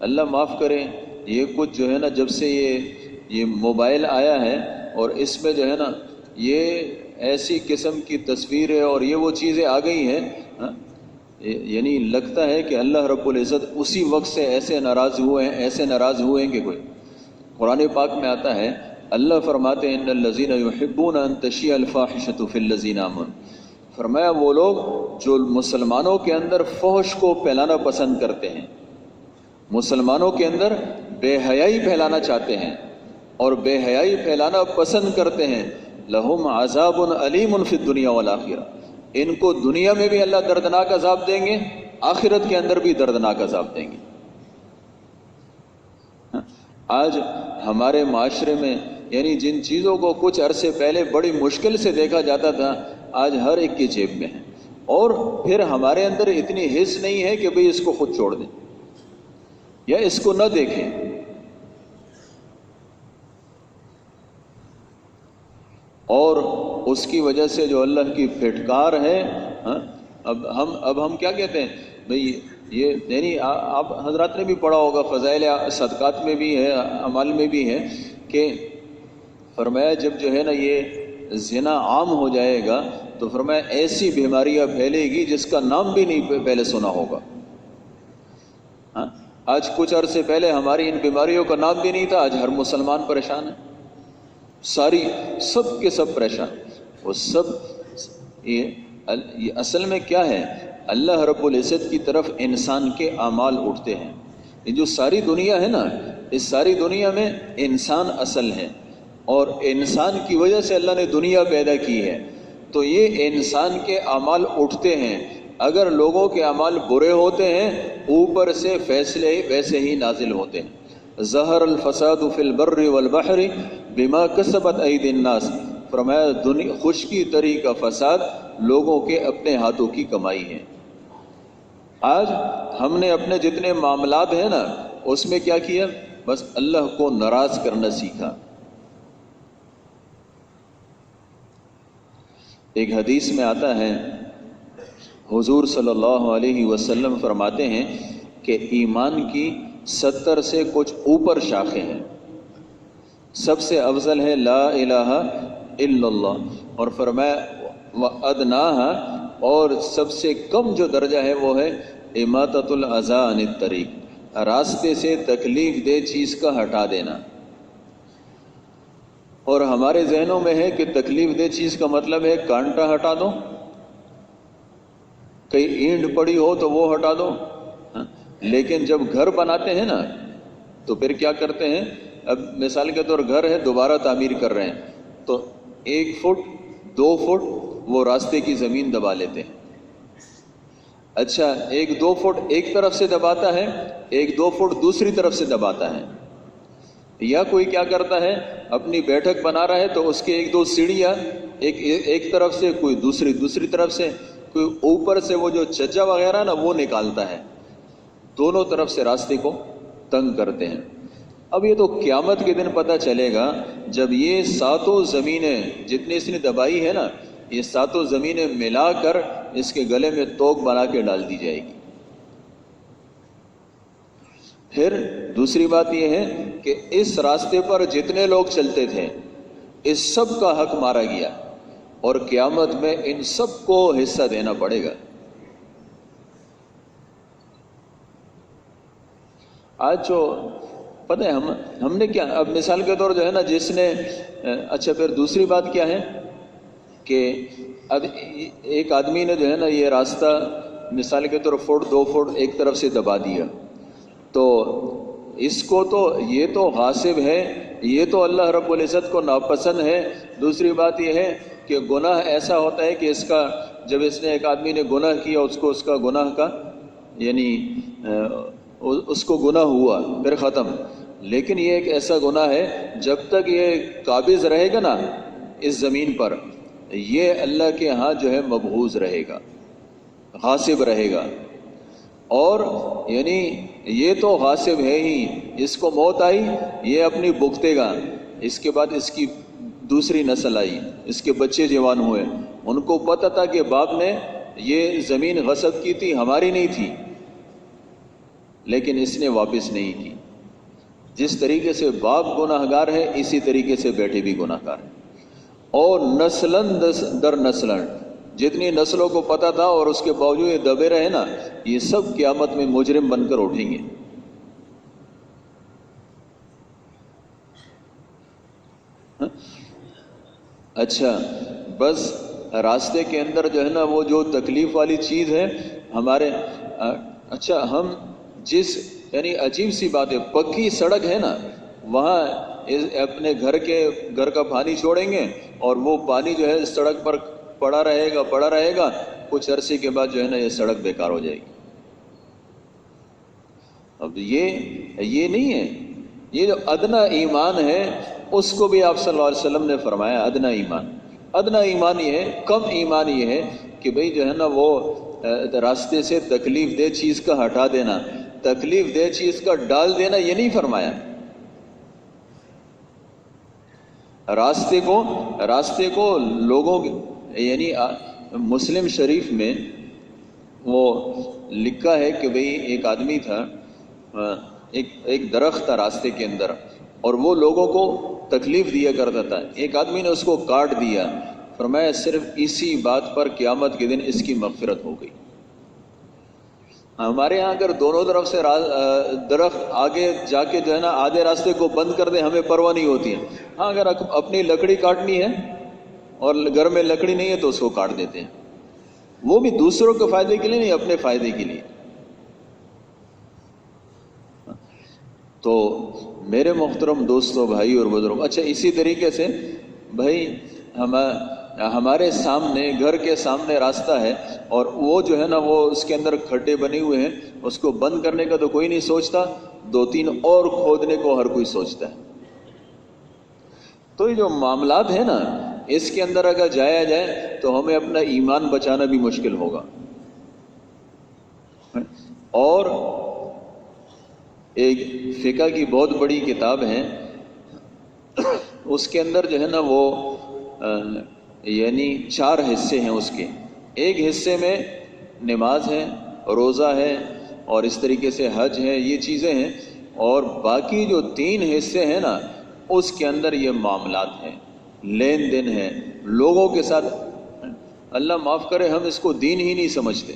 اللہ معاف کرے، یہ کچھ جو ہے نا جب سے یہ موبائل آیا ہے اور اس میں جو ہے نا یہ ایسی قسم کی تصویریں اور یہ وہ چیزیں آ گئی ہیں، یعنی لگتا ہے کہ اللہ رب العزت اسی وقت سے ایسے ناراض ہوئے ہیں کہ کوئی قرآن پاک میں آتا ہے، اللہ فرماتے ہیں ان الذین یحبون ان تشیع الفاحشۃ فی الذین آمنوا، فرمایا وہ لوگ جو مسلمانوں کے اندر فحش کو پھیلانا پسند کرتے ہیں، مسلمانوں کے اندر بے حیائی پھیلانا چاہتے ہیں اور بے حیائی پھیلانا پسند کرتے ہیں، لہم عذاب علیم فی الدنیا والآخرہ، ان کو دنیا میں بھی اللہ دردناک عذاب دیں گے، آخرت کے اندر بھی دردناک عذاب دیں گے۔ آج ہمارے معاشرے میں یعنی جن چیزوں کو کچھ عرصے پہلے بڑی مشکل سے دیکھا جاتا تھا، آج ہر ایک کی جیب میں ہے، اور پھر ہمارے اندر اتنی حس نہیں ہے کہ بھئی اس کو خود چھوڑ دیں یا اس کو نہ دیکھیں۔ اور اس کی وجہ سے جو اللہ کی پھٹکار ہے، اب ہم کیا کہتے ہیں بھئی یہ یعنی آپ حضرات نے بھی پڑھا ہوگا، فضائل صدقات میں بھی ہے، اعمال میں بھی ہے کہ فرمایا جب جو ہے نا یہ زنا عام ہو جائے گا تو فرمایا ایسی بیماریاں پھیلے گی جس کا نام بھی نہیں پہلے سنا ہوگا۔ آج کچھ عرصے پہلے ہماری ان بیماریوں کا نام بھی نہیں تھا، آج ہر مسلمان پریشان ہے، سب کے سب پریشان۔ وہ سب یہ اصل میں کیا ہے، اللہ رب العزت کی طرف انسان کے اعمال اٹھتے ہیں۔ یہ جو ساری دنیا ہے نا، اس ساری دنیا میں انسان اصل ہے، اور انسان کی وجہ سے اللہ نے دنیا پیدا کی ہے، تو یہ انسان کے اعمال اٹھتے ہیں۔ اگر لوگوں کے اعمال برے ہوتے ہیں، اوپر سے فیصلے ویسے ہی نازل ہوتے ہیں۔ ظہر الفساد فی البر والبحر بما کسبت ایدی الناس، فرمایا خشکی تری کا فساد لوگوں کے اپنے ہاتھوں کی کمائی ہے۔ آج ہم نے اپنے جتنے معاملات ہیں نا، اس میں کیا کیا، بس اللہ کو ناراض کرنا سیکھا۔ ایک حدیث میں آتا ہے، حضور صلی اللہ علیہ وسلم فرماتے ہیں کہ ایمان کی 70 سے کچھ اوپر شاخیں ہیں، سب سے افضل ہے لا الہ الا اللہ، اور فرمایا وَأَدْنَاهَا، اور سب سے کم جو درجہ ہے وہ ہے اماطۃ الاذی عن الطریق، راستے سے تکلیف دہ چیز کا ہٹا دینا۔ اور ہمارے ذہنوں میں ہے کہ تکلیف دہ چیز کا مطلب ہے کانٹا ہٹا دو، کہیں اینٹ پڑی ہو تو وہ ہٹا دو، لیکن جب گھر بناتے ہیں نا تو پھر کیا کرتے ہیں، اب مثال کے طور گھر ہے، دوبارہ تعمیر کر رہے ہیں تو 1 فٹ 2 فٹ وہ راستے کی زمین دبا لیتے ہیں۔ اچھا 1-2 فٹ ایک طرف سے دباتا ہے، 1-2 فٹ دوسری طرف سے دباتا ہے، یا کوئی کیا کرتا ہے اپنی بیٹھک بنا رہا ہے تو اس کے 1-2 سیڑھیاں ایک طرف سے، کوئی دوسری طرف سے، کوئی اوپر سے وہ جو چھجا وغیرہ نا وہ نکالتا ہے، دونوں طرف سے راستے کو تنگ کرتے ہیں۔ اب یہ تو قیامت کے دن پتہ چلے گا جب یہ 7 زمینیں جتنی اس نے دبائی ہے نا، یہ 7 زمینیں ملا کر اس کے گلے میں توق بنا کے ڈال دی جائے گی۔ پھر دوسری بات یہ ہے کہ اس راستے پر جتنے لوگ چلتے تھے اس سب کا حق مارا گیا، اور قیامت میں ان سب کو حصہ دینا پڑے گا۔ آج جو پتہ ہے ہم نے کیا، اب مثال کے طور جو ہے نا جس نے اچھا پھر دوسری بات کیا ہے کہ اب ایک آدمی نے جو ہے نا یہ راستہ مثال کے طور 1-2 فٹ ایک طرف سے دبا دیا، تو اس کو تو یہ تو غاصب ہے، یہ تو اللہ رب العزت کو ناپسند ہے۔ دوسری بات یہ ہے کہ گناہ ایسا ہوتا ہے کہ اس کا جب اس نے ایک آدمی نے گناہ کیا اس کو اس کا گناہ کا یعنی اس کو گناہ ہوا پھر ختم، لیکن یہ ایک ایسا گناہ ہے جب تک یہ قابض رہے گا نا اس زمین پر، یہ اللہ کے ہاں جو ہے مبغوض رہے گا، غاصب رہے گا، اور یعنی یہ تو غاصب ہے ہی، اس کو موت آئی یہ اپنی بھگتے گا، اس کے بعد اس کی دوسری نسل آئی، اس کے بچے جوان ہوئے، ان کو پتہ تھا کہ باپ نے یہ زمین غصب کی تھی، ہماری نہیں تھی، لیکن اس نے واپس نہیں کی۔ جس طریقے سے باپ گناہگار ہے اسی طریقے سے بیٹے بھی گناہگار ہیں، اور نسلن در نسلن، جتنی نسلوں کو پتہ تھا اور اس کے باوجود یہ دبے رہے نا، یہ سب قیامت میں مجرم بن کر اٹھیں گے۔ اچھا بس راستے کے اندر جو ہے نا وہ جو تکلیف والی چیز ہے ہمارے، اچھا ہم جس یعنی عجیب سی بات ہے، پکی سڑک ہے نا، وہاں اپنے گھر کا پانی چھوڑیں گے اور وہ پانی جو ہے سڑک پر پڑا رہے گا، کچھ عرصے کے بعد جو ہے نا یہ سڑک بیکار ہو جائے گی۔ اب یہ نہیں ہے، یہ جو ادنا ایمان ہے اس کو بھی آپ صلی اللہ علیہ وسلم نے فرمایا ادنا ایمان یہ ہے، کم ایمان یہ ہے کہ بھئی جو ہے نا وہ راستے سے تکلیف دہ چیز کا ہٹا دینا، تکلیف دہ چیز کا ڈال دینا، یہ نہیں فرمایا۔ راستے کو لوگوں یعنی مسلم شریف میں وہ لکھا ہے کہ بھئی ایک آدمی تھا، ایک درخت تھا راستے کے اندر اور وہ لوگوں کو تکلیف دیا کرتا تھا، ایک آدمی نے اس کو کاٹ دیا، فرمایا صرف اسی بات پر قیامت کے دن اس کی مغفرت ہو گئی۔ ہمارے ہاں اگر دونوں طرف سے درخت آگے جا کے جو ہے نا آدھے راستے کو بند کر دے ہمیں پرواہ نہیں ہوتی ہے، ہاں اگر اپنی لکڑی کاٹنی ہے اور گھر میں لکڑی نہیں ہے تو اس کو کاٹ دیتے ہیں، وہ بھی دوسروں کے فائدے کے لیے نہیں، اپنے فائدے کے لیے۔ تو میرے محترم دوستو، بھائی اور بزرگ، اچھا اسی طریقے سے بھائی ہمارے سامنے گھر کے سامنے راستہ ہے اور وہ جو ہے نا وہ اس کے اندر کھڈے بنے ہوئے ہیں، اس کو بند کرنے کا تو کوئی نہیں سوچتا، 2-3 اور کھودنے کو ہر کوئی سوچتا ہے۔ تو یہ جو معاملات ہیں نا اس کے اندر اگر جایا جائے تو ہمیں اپنا ایمان بچانا بھی مشکل ہوگا۔ اور ایک فقہ کی بہت بڑی کتاب ہے، اس کے اندر جو ہے نا وہ یعنی 4 حصے ہیں اس کے، ایک حصے میں نماز ہے، روزہ ہے اور اس طریقے سے حج ہے، یہ چیزیں ہیں، اور باقی جو 3 حصے ہیں نا اس کے اندر یہ معاملات ہیں، لین دین ہے لوگوں کے ساتھ۔ اللہ معاف کرے ہم اس کو دین ہی نہیں سمجھتے۔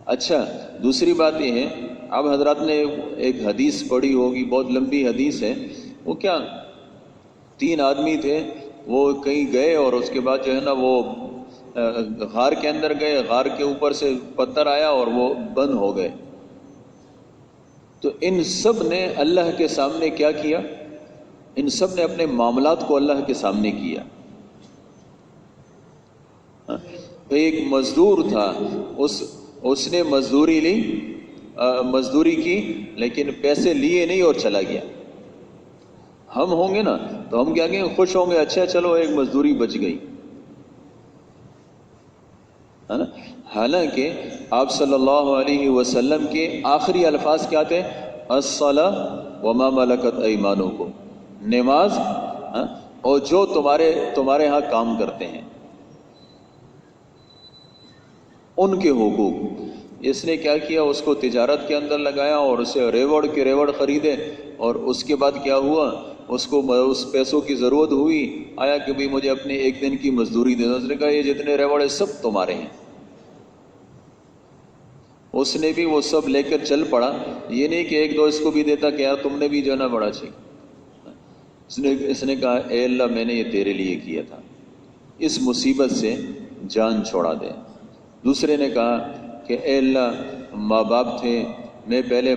اچھا دوسری بات یہ ہے، اب حضرات نے ایک حدیث پڑھی ہوگی، بہت لمبی حدیث ہے، وہ کیا 3 آدمی تھے، وہ کہیں گئے اور اس کے بعد جو ہے نا وہ غار کے اندر گئے، غار کے اوپر سے پتھر آیا اور وہ بند ہو گئے۔ تو ان سب نے اللہ کے سامنے کیا کیا؟ ان سب نے اپنے معاملات کو اللہ کے سامنے کیا۔ ایک مزدور تھا، اس نے مزدوری کی لیکن پیسے لیے نہیں اور چلا گیا۔ ہم ہوں گے نا تو ہم کیا کہیں گے؟ خوش ہوں گے، اچھا چلو ایک مزدوری بچ گئی، ہے نا؟ حالانکہ آپ صلی اللہ علیہ وسلم کے آخری الفاظ کیا تھے؟ الصلاۃ وما ملکت ایمانکم، نماز اور جو تمہارے ہاں کام کرتے ہیں ان کے حقوق۔ اس نے کیا کیا؟ اس کو تجارت کے اندر لگایا اور اسے ریوڑ کے ریوڑ خریدے، اور اس کے بعد کیا ہوا؟ اس کو اس پیسوں کی ضرورت ہوئی، آیا کہ بھئی مجھے اپنے 1 دن کی مزدوری دے دو۔ اس نے کہا یہ جتنے ریوڑ ہیں سب تمہارے ہیں۔ اس نے بھی وہ سب لے کر چل پڑا، یہ نہیں کہ 1-2 اس کو بھی دیتا کہ یار تم نے بھی جو ہے نا بڑا چاہیے۔ اس نے کہا اے اللہ میں نے یہ تیرے لیے کیا تھا، اس مصیبت سے جان چھوڑا دے۔ دوسرے نے کہا کہ اے اللہ ماں باپ تھے، میں پہلے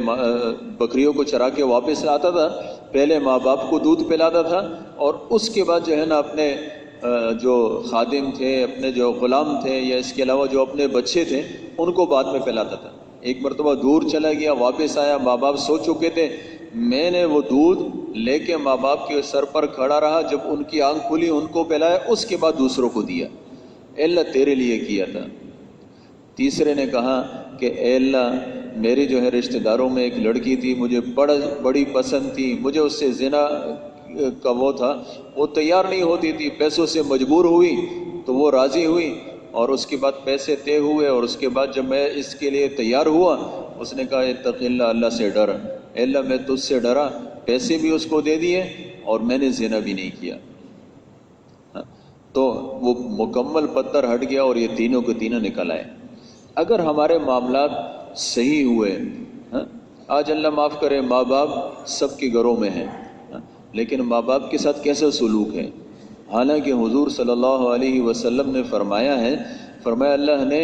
بکریوں کو چرا کے واپس آتا تھا، پہلے ماں باپ کو دودھ پلاتا تھا اور اس کے بعد جو ہے نا اپنے جو خادم تھے، اپنے جو غلام تھے، یا اس کے علاوہ جو اپنے بچے تھے ان کو بعد میں پلاتا تھا۔ ایک مرتبہ دور چلا گیا، واپس آیا، ماں باپ سو چکے تھے، میں نے وہ دودھ لے کے ماں باپ کے سر پر کھڑا رہا، جب ان کی آنکھ کھلی ان کو پلایا، اس کے بعد دوسروں کو دیا۔ اے اللہ تیرے لیے کیا تھا۔ تیسرے نے کہا کہ اے اللہ میرے جو ہے رشتہ داروں میں ایک لڑکی تھی، مجھے بڑی پسند تھی، مجھے اس سے زنا کا وہ تھا، وہ تیار نہیں ہوتی تھی، پیسوں سے مجبور ہوئی تو وہ راضی ہوئی، اور اس کے بعد پیسے طے ہوئے، اور اس کے بعد جب میں اس کے لیے تیار ہوا اس نے کہا اتق اللہ، اللہ سے ڈر، اے اللہ میں تجھ سے ڈرا، پیسے بھی اس کو دے دیے اور میں نے زنا بھی نہیں کیا۔ تو وہ مکمل پتھر ہٹ گیا اور یہ تینوں کے تینوں نکل آئے۔ اگر ہمارے معاملات صحیح ہوئے، آج اللہ معاف کرے ماں باپ سب کے گھروں میں ہیں، لیکن ماں باپ کے ساتھ کیسا سلوک ہے؟ حالانکہ حضور صلی اللہ علیہ وسلم نے فرمایا ہے، فرمایا اللہ نے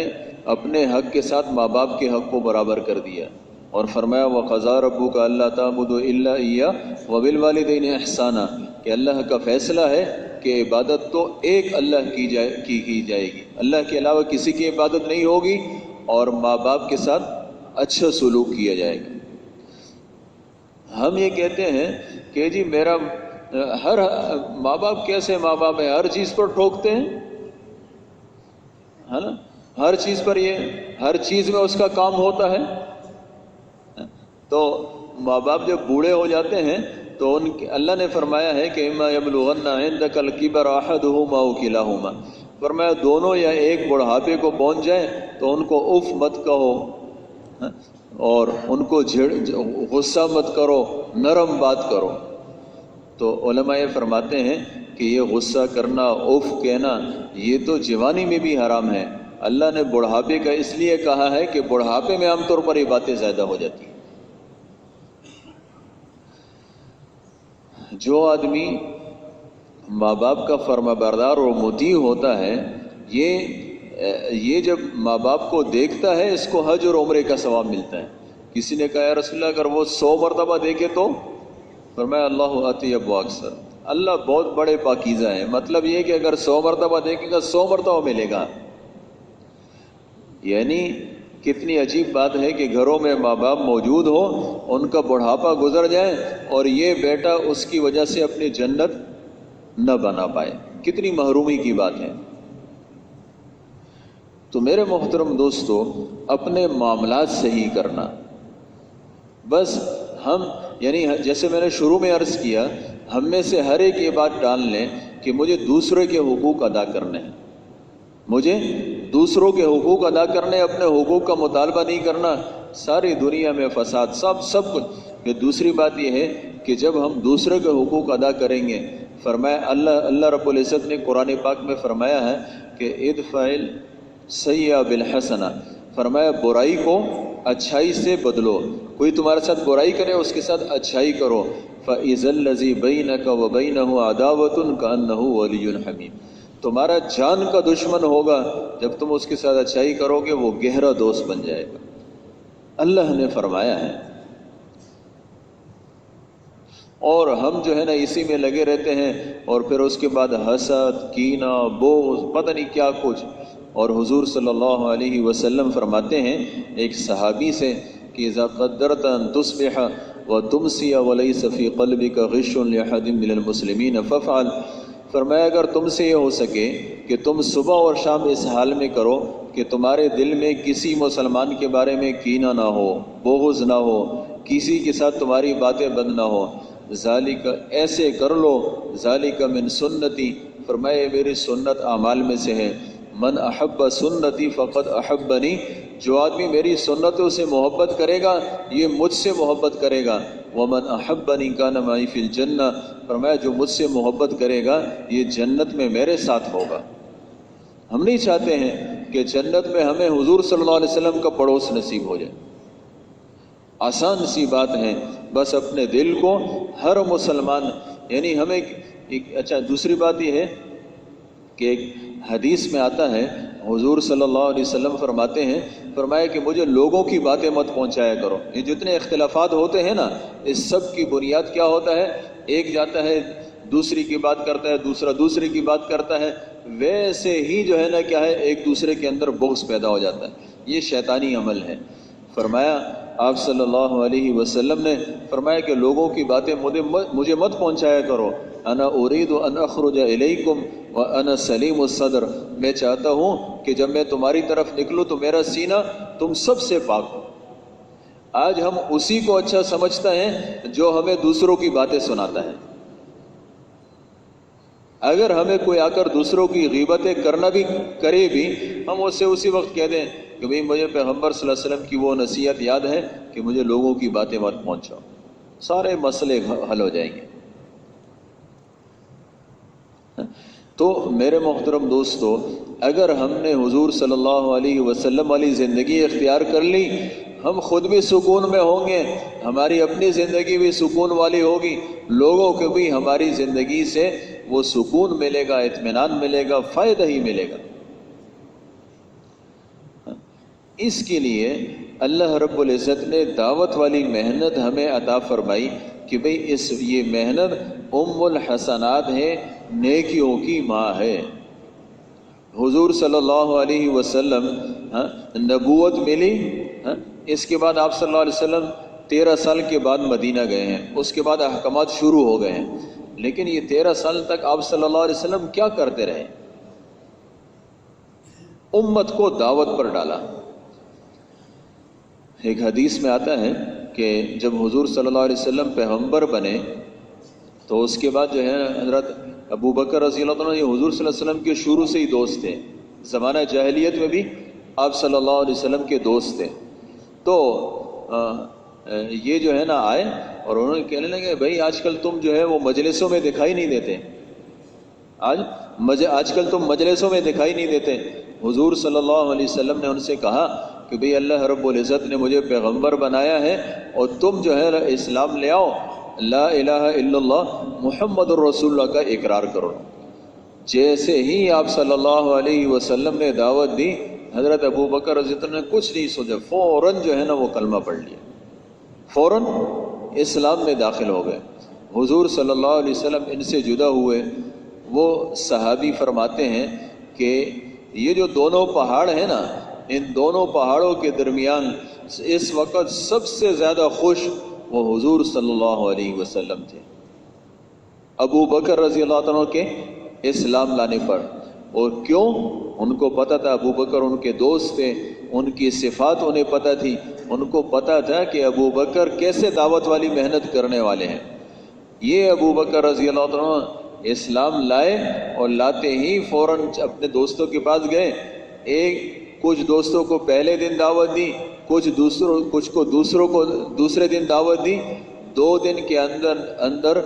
اپنے حق کے ساتھ ماں باپ کے حق کو برابر کر دیا، اور فرمایا وَقَضَىٰ رَبُّكَ أَلَّا تَعْبُدُوا إِلَّا إِيَّاهُ وَبِالْوَالِدَيْنِ إِحْسَانًا کہ اللہ کا فیصلہ ہے کہ عبادت تو ایک اللہ کی جائے گی، اللہ کے علاوہ کسی کی عبادت نہیں ہوگی، اور ماں باپ کے ساتھ اچھا سلوک کیا جائے گا۔ ہم یہ کہتے ہیں کہ جی میرا ہر ماں باپ کیسے ماں باپ ہیں، ہر چیز پر ٹھوکتے ہیں، ہے نا، ہر چیز پر یہ ہر چیز میں اس کا کام ہوتا ہے۔ تو ماں باپ جب بوڑھے ہو جاتے ہیں تو اللہ نے فرمایا ہے کہ اما یبلغن عندک الکبر احدہما او کلاہما، فرمایا دونوں یا ایک بڑھاپے کو پہنچ جائیں تو ان کو اف مت کہو اور ان کو غصہ مت کرو، نرم بات کرو۔ تو علماء فرماتے ہیں کہ یہ غصہ کرنا، اف کہنا، یہ تو جوانی میں بھی حرام ہے۔ اللہ نے بڑھاپے کا اس لیے کہا ہے کہ بڑھاپے میں عام طور پر یہ باتیں زیادہ ہو جاتی ہیں۔ جو آدمی ماں باپ کا فرما بردار اور مطیع ہوتا ہے، یہ جب ماں باپ کو دیکھتا ہے اس کو حج اور عمرے کا ثواب ملتا ہے۔ کسی نے کہا یا رسول اللہ اگر وہ 100 مرتبہ دیکھے تو؟ فرمایا اللہ اطیب و اکثر، اللہ بہت بڑے پاکیزہ ہیں، مطلب یہ کہ اگر 100 مرتبہ دیکھے گا 100 مرتبہ ملے گا۔ یعنی کتنی عجیب بات ہے کہ گھروں میں ماں باپ موجود ہو، ان کا بڑھاپا گزر جائے اور یہ بیٹا اس کی وجہ سے اپنی جنت نہ بنا پائے، کتنی محرومی کی بات ہے۔ تو میرے محترم دوستو، اپنے معاملات صحیح کرنا، بس ہم یعنی جیسے میں نے شروع میں عرض کیا، ہم میں سے ہر ایک یہ بات ٹال لیں کہ مجھے دوسرے کے حقوق ادا کرنے ہیں، مجھے دوسروں کے حقوق ادا کرنے، اپنے حقوق کا مطالبہ نہیں کرنا، ساری دنیا میں فساد، سب کچھ۔ یہ دوسری بات یہ ہے کہ جب ہم دوسرے کے حقوق ادا کریں گے، فرمایا اللہ رب العزت نے قرآن پاک میں فرمایا ہے کہ ادفع السیئۃ بالحسنہ، فرمایا برائی کو اچھائی سے بدلو، کوئی تمہارے ساتھ برائی کرے اس کے ساتھ اچھائی کرو، فَإِذَا الَّذِي بَيْنَكَ وَبَيْنَهُ عَدَاوَةٌ كَأَنَّهُ وَلِيٌّ حَمِيمٌ، تمہارا جان کا دشمن ہوگا، جب تم اس کے ساتھ اچھائی کرو گے وہ گہرا دوست بن جائے گا، اللہ نے فرمایا ہے۔ اور ہم جو ہے نا اسی میں لگے رہتے ہیں، اور پھر اس کے بعد حسد، کینہ، بغض، پتہ نہیں کیا کچھ۔ اور حضور صلی اللہ علیہ وسلم فرماتے ہیں ایک صحابی سے کہ اذا قدرت ان تصبح وتمسی وليس في قلبك غش لاحد من المسلمين فافعل، فرمایا اگر تم سے یہ ہو سکے کہ تم صبح اور شام اس حال میں کرو کہ تمہارے دل میں کسی مسلمان کے بارے میں کینہ نہ ہو، بغض نہ ہو، کسی کے ساتھ تمہاری باتیں بند نہ ہو، ذالک ایسے کر لو، ذالک من سنتی، فرمایا میری سنت اعمال میں سے ہے، من احب سنتی فقد احبنی، جو آدمی میری سنتوں سے محبت کرے گا یہ مجھ سے محبت کرے گا، ومن احبنی کان معی فی الجنہ، فرمایا جو مجھ سے محبت کرے گا یہ جنت میں میرے ساتھ ہوگا۔ ہم نہیں چاہتے ہیں کہ جنت میں ہمیں حضور صلی اللہ علیہ وسلم کا پڑوس نصیب ہو جائے، آسان سی بات ہے، بس اپنے دل کو ہر مسلمان یعنی ہمیں اچھا دوسری بات یہ ہے کہ ایک حدیث میں آتا ہے حضور صلی اللہ علیہ وسلم فرماتے ہیں، فرمایا کہ مجھے لوگوں کی باتیں مت پہنچایا کرو۔ یہ جتنے اختلافات ہوتے ہیں نا اس سب کی بنیاد کیا ہوتا ہے؟ ایک جاتا ہے دوسری کی بات کرتا ہے، دوسرا دوسری کی بات کرتا ہے، ویسے ہی جو ہے نا کیا ہے ایک دوسرے کے اندر بغض پیدا ہو جاتا ہے، یہ شیطانی عمل ہے۔ فرمایا آپ صلی اللہ علیہ وسلم نے فرمایا کہ لوگوں کی باتیں مجھے مت پہنچایا کرو، انا اريد ان اخرج الیکم وانا سلیم الصدر، میں چاہتا ہوں کہ جب میں تمہاری طرف نکلوں تو میرا سینہ تم سب سے پاک ہو۔ آج ہم اسی کو اچھا سمجھتے ہیں جو ہمیں دوسروں کی باتیں سناتا ہے۔ اگر ہمیں کوئی آ کر دوسروں کی غیبتیں کرنا بھی کرے بھی، ہم اس سے اسی وقت کہہ دیں کہ بھئی مجھے پیغمبر صلی اللہ علیہ وسلم کی وہ نصیحت یاد ہے کہ مجھے لوگوں کی باتیں مت پہنچاؤ، سارے مسئلے حل ہو جائیں گے۔ تو میرے محترم دوستو، اگر ہم نے حضور صلی اللہ علیہ وسلم والی زندگی اختیار کر لی، ہم خود بھی سکون میں ہوں گے، ہماری اپنی زندگی بھی سکون والی ہوگی، لوگوں کو بھی ہماری زندگی سے وہ سکون ملے گا، اطمینان ملے گا، فائدہ ہی ملے گا۔ اس کے لیے اللہ رب العزت نے دعوت والی محنت ہمیں عطا فرمائی کہ بھئی یہ محنت ام الحسنات ہے، نیکیوں کی ماں ہے۔ حضور صلی اللہ علیہ وسلم نبوت ملی، اس کے بعد آپ صلی اللہ علیہ وسلم 13 سال کے بعد مدینہ گئے ہیں، اس کے بعد احکامات شروع ہو گئے ہیں، لیکن یہ 13 سال تک آپ صلی اللہ علیہ وسلم کیا کرتے رہے؟ امت کو دعوت پر ڈالا۔ ایک حدیث میں آتا ہے کہ جب حضور صلی اللہ علیہ وسلم پیغمبر بنے تو اس کے بعد جو ہے حضرت ابو بکر رضی اللہ عنہ، یہ حضور صلی اللہ علیہ وسلم کے شروع سے ہی دوست تھے، زمانہ جاہلیت میں بھی آپ صلی اللہ علیہ وسلم کے دوست تھے۔ تو یہ جو ہے نا آئے اور انہوں نے کہنے لگے بھائی آج کل تم جو ہے وہ مجلسوں میں دکھائی نہیں دیتے، آج کل تم مجلسوں میں دکھائی نہیں دیتے۔ حضور صلی اللہ علیہ وسلم نے ان سے کہا کہ بھئی اللہ رب العزت نے مجھے پیغمبر بنایا ہے اور تم جو ہے اسلام لے آؤ، لا الہ الا اللہ محمد الرسول اللہ کا اقرار کرو۔ جیسے ہی آپ صلی اللہ علیہ وسلم نے دعوت دی، حضرت ابو بکر رضی اللہ عنہ نے کچھ نہیں سوچا، فوراً جو ہے نا وہ کلمہ پڑھ لیا، فوراً اسلام میں داخل ہو گئے۔ حضور صلی اللہ علیہ وسلم ان سے جدا ہوئے۔ وہ صحابی فرماتے ہیں کہ یہ جو دونوں پہاڑ ہیں نا، ان دونوں پہاڑوں کے درمیان اس وقت سب سے زیادہ خوش وہ حضور صلی اللہ علیہ وسلم تھے، ابو بکر رضی اللہ عنہ کے اسلام لانے پر۔ اور کیوں؟ ان کو پتہ تھا ابو بکر ان کے دوست تھے، ان کی صفات انہیں پتہ تھی، ان کو پتہ تھا کہ ابو بکر کیسے دعوت والی محنت کرنے والے ہیں۔ یہ ابو بکر رضی اللہ عنہ اسلام لائے اور لاتے ہی فوراً اپنے دوستوں کے پاس گئے۔ کچھ دوستوں کو پہلے دن دعوت دی، کچھ کو دوسرے دن دعوت دی۔ 2 دن کے اندر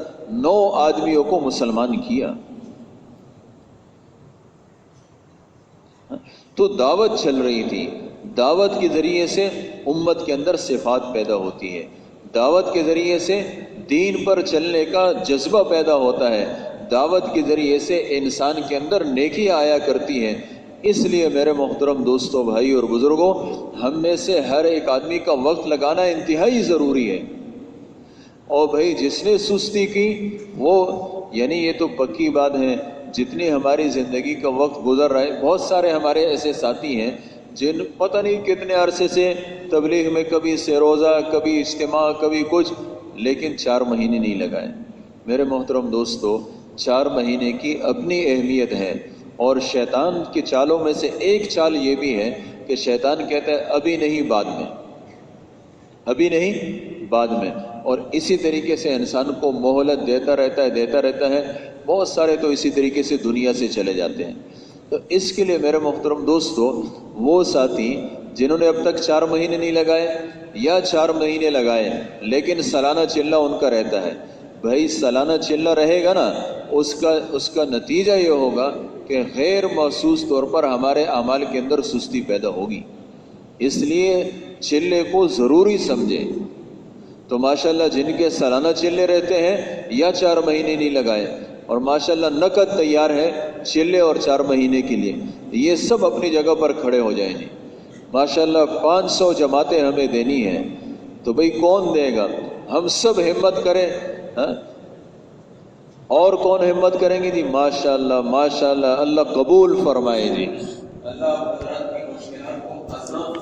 9 آدمیوں کو مسلمان کیا۔ تو دعوت چل رہی تھی، دعوت کے ذریعے سے امت کے اندر صفات پیدا ہوتی ہے، دعوت کے ذریعے سے دین پر چلنے کا جذبہ پیدا ہوتا ہے، دعوت کے ذریعے سے انسان کے اندر نیکی آیا کرتی ہے۔ اس لیے میرے محترم دوستوں، بھائی اور بزرگوں، ہم میں سے ہر ایک آدمی کا وقت لگانا انتہائی ضروری ہے۔ اور بھائی جس نے سستی کی وہ یعنی یہ تو پکی بات ہے، جتنی ہماری زندگی کا وقت گزر رہا ہے، بہت سارے ہمارے ایسے ساتھی ہیں جن پتہ نہیں کتنے عرصے سے تبلیغ میں، کبھی سے روزہ، کبھی اجتماع، کبھی کچھ، لیکن 4 مہینے نہیں لگائے۔ میرے محترم دوستو، 4 مہینے کی اپنی اہمیت ہے، اور شیطان کی چالوں میں سے ایک چال یہ بھی ہے کہ شیطان کہتا ہے ابھی نہیں بعد میں، ابھی نہیں بعد میں، اور اسی طریقے سے انسان کو مہلت دیتا رہتا ہے۔ بہت سارے تو اسی طریقے سے دنیا سے چلے جاتے ہیں۔ تو اس کے لیے میرے محترم دوستو، وہ ساتھی جنہوں نے اب تک 4 مہینے نہیں لگائے یا 4 مہینے لگائے لیکن سالانہ چلہ ان کا رہتا ہے، بھائی سالانہ چلہ رہے گا نا، اس کا نتیجہ یہ ہوگا کہ غیر محسوس طور پر ہمارے اعمال کے اندر سستی پیدا ہوگی۔ اس لیے چلے کو ضروری سمجھیں۔ تو ماشاءاللہ جن کے سالانہ چلے رہتے ہیں یا 4 مہینے نہیں لگائے، اور ماشاءاللہ نقد تیار ہے چلے اور 4 مہینے کے لیے، یہ سب اپنی جگہ پر کھڑے ہو جائیں گے۔ ماشاءاللہ 500 جماعتیں ہمیں دینی ہیں، تو بھئی کون دے گا؟ ہم سب ہمت کریں۔ اور کون ہمت کریں گے جی؟ ماشاءاللہ، اللہ قبول فرمائے جی۔ اللہ حضرات کی مشکلات کو آسان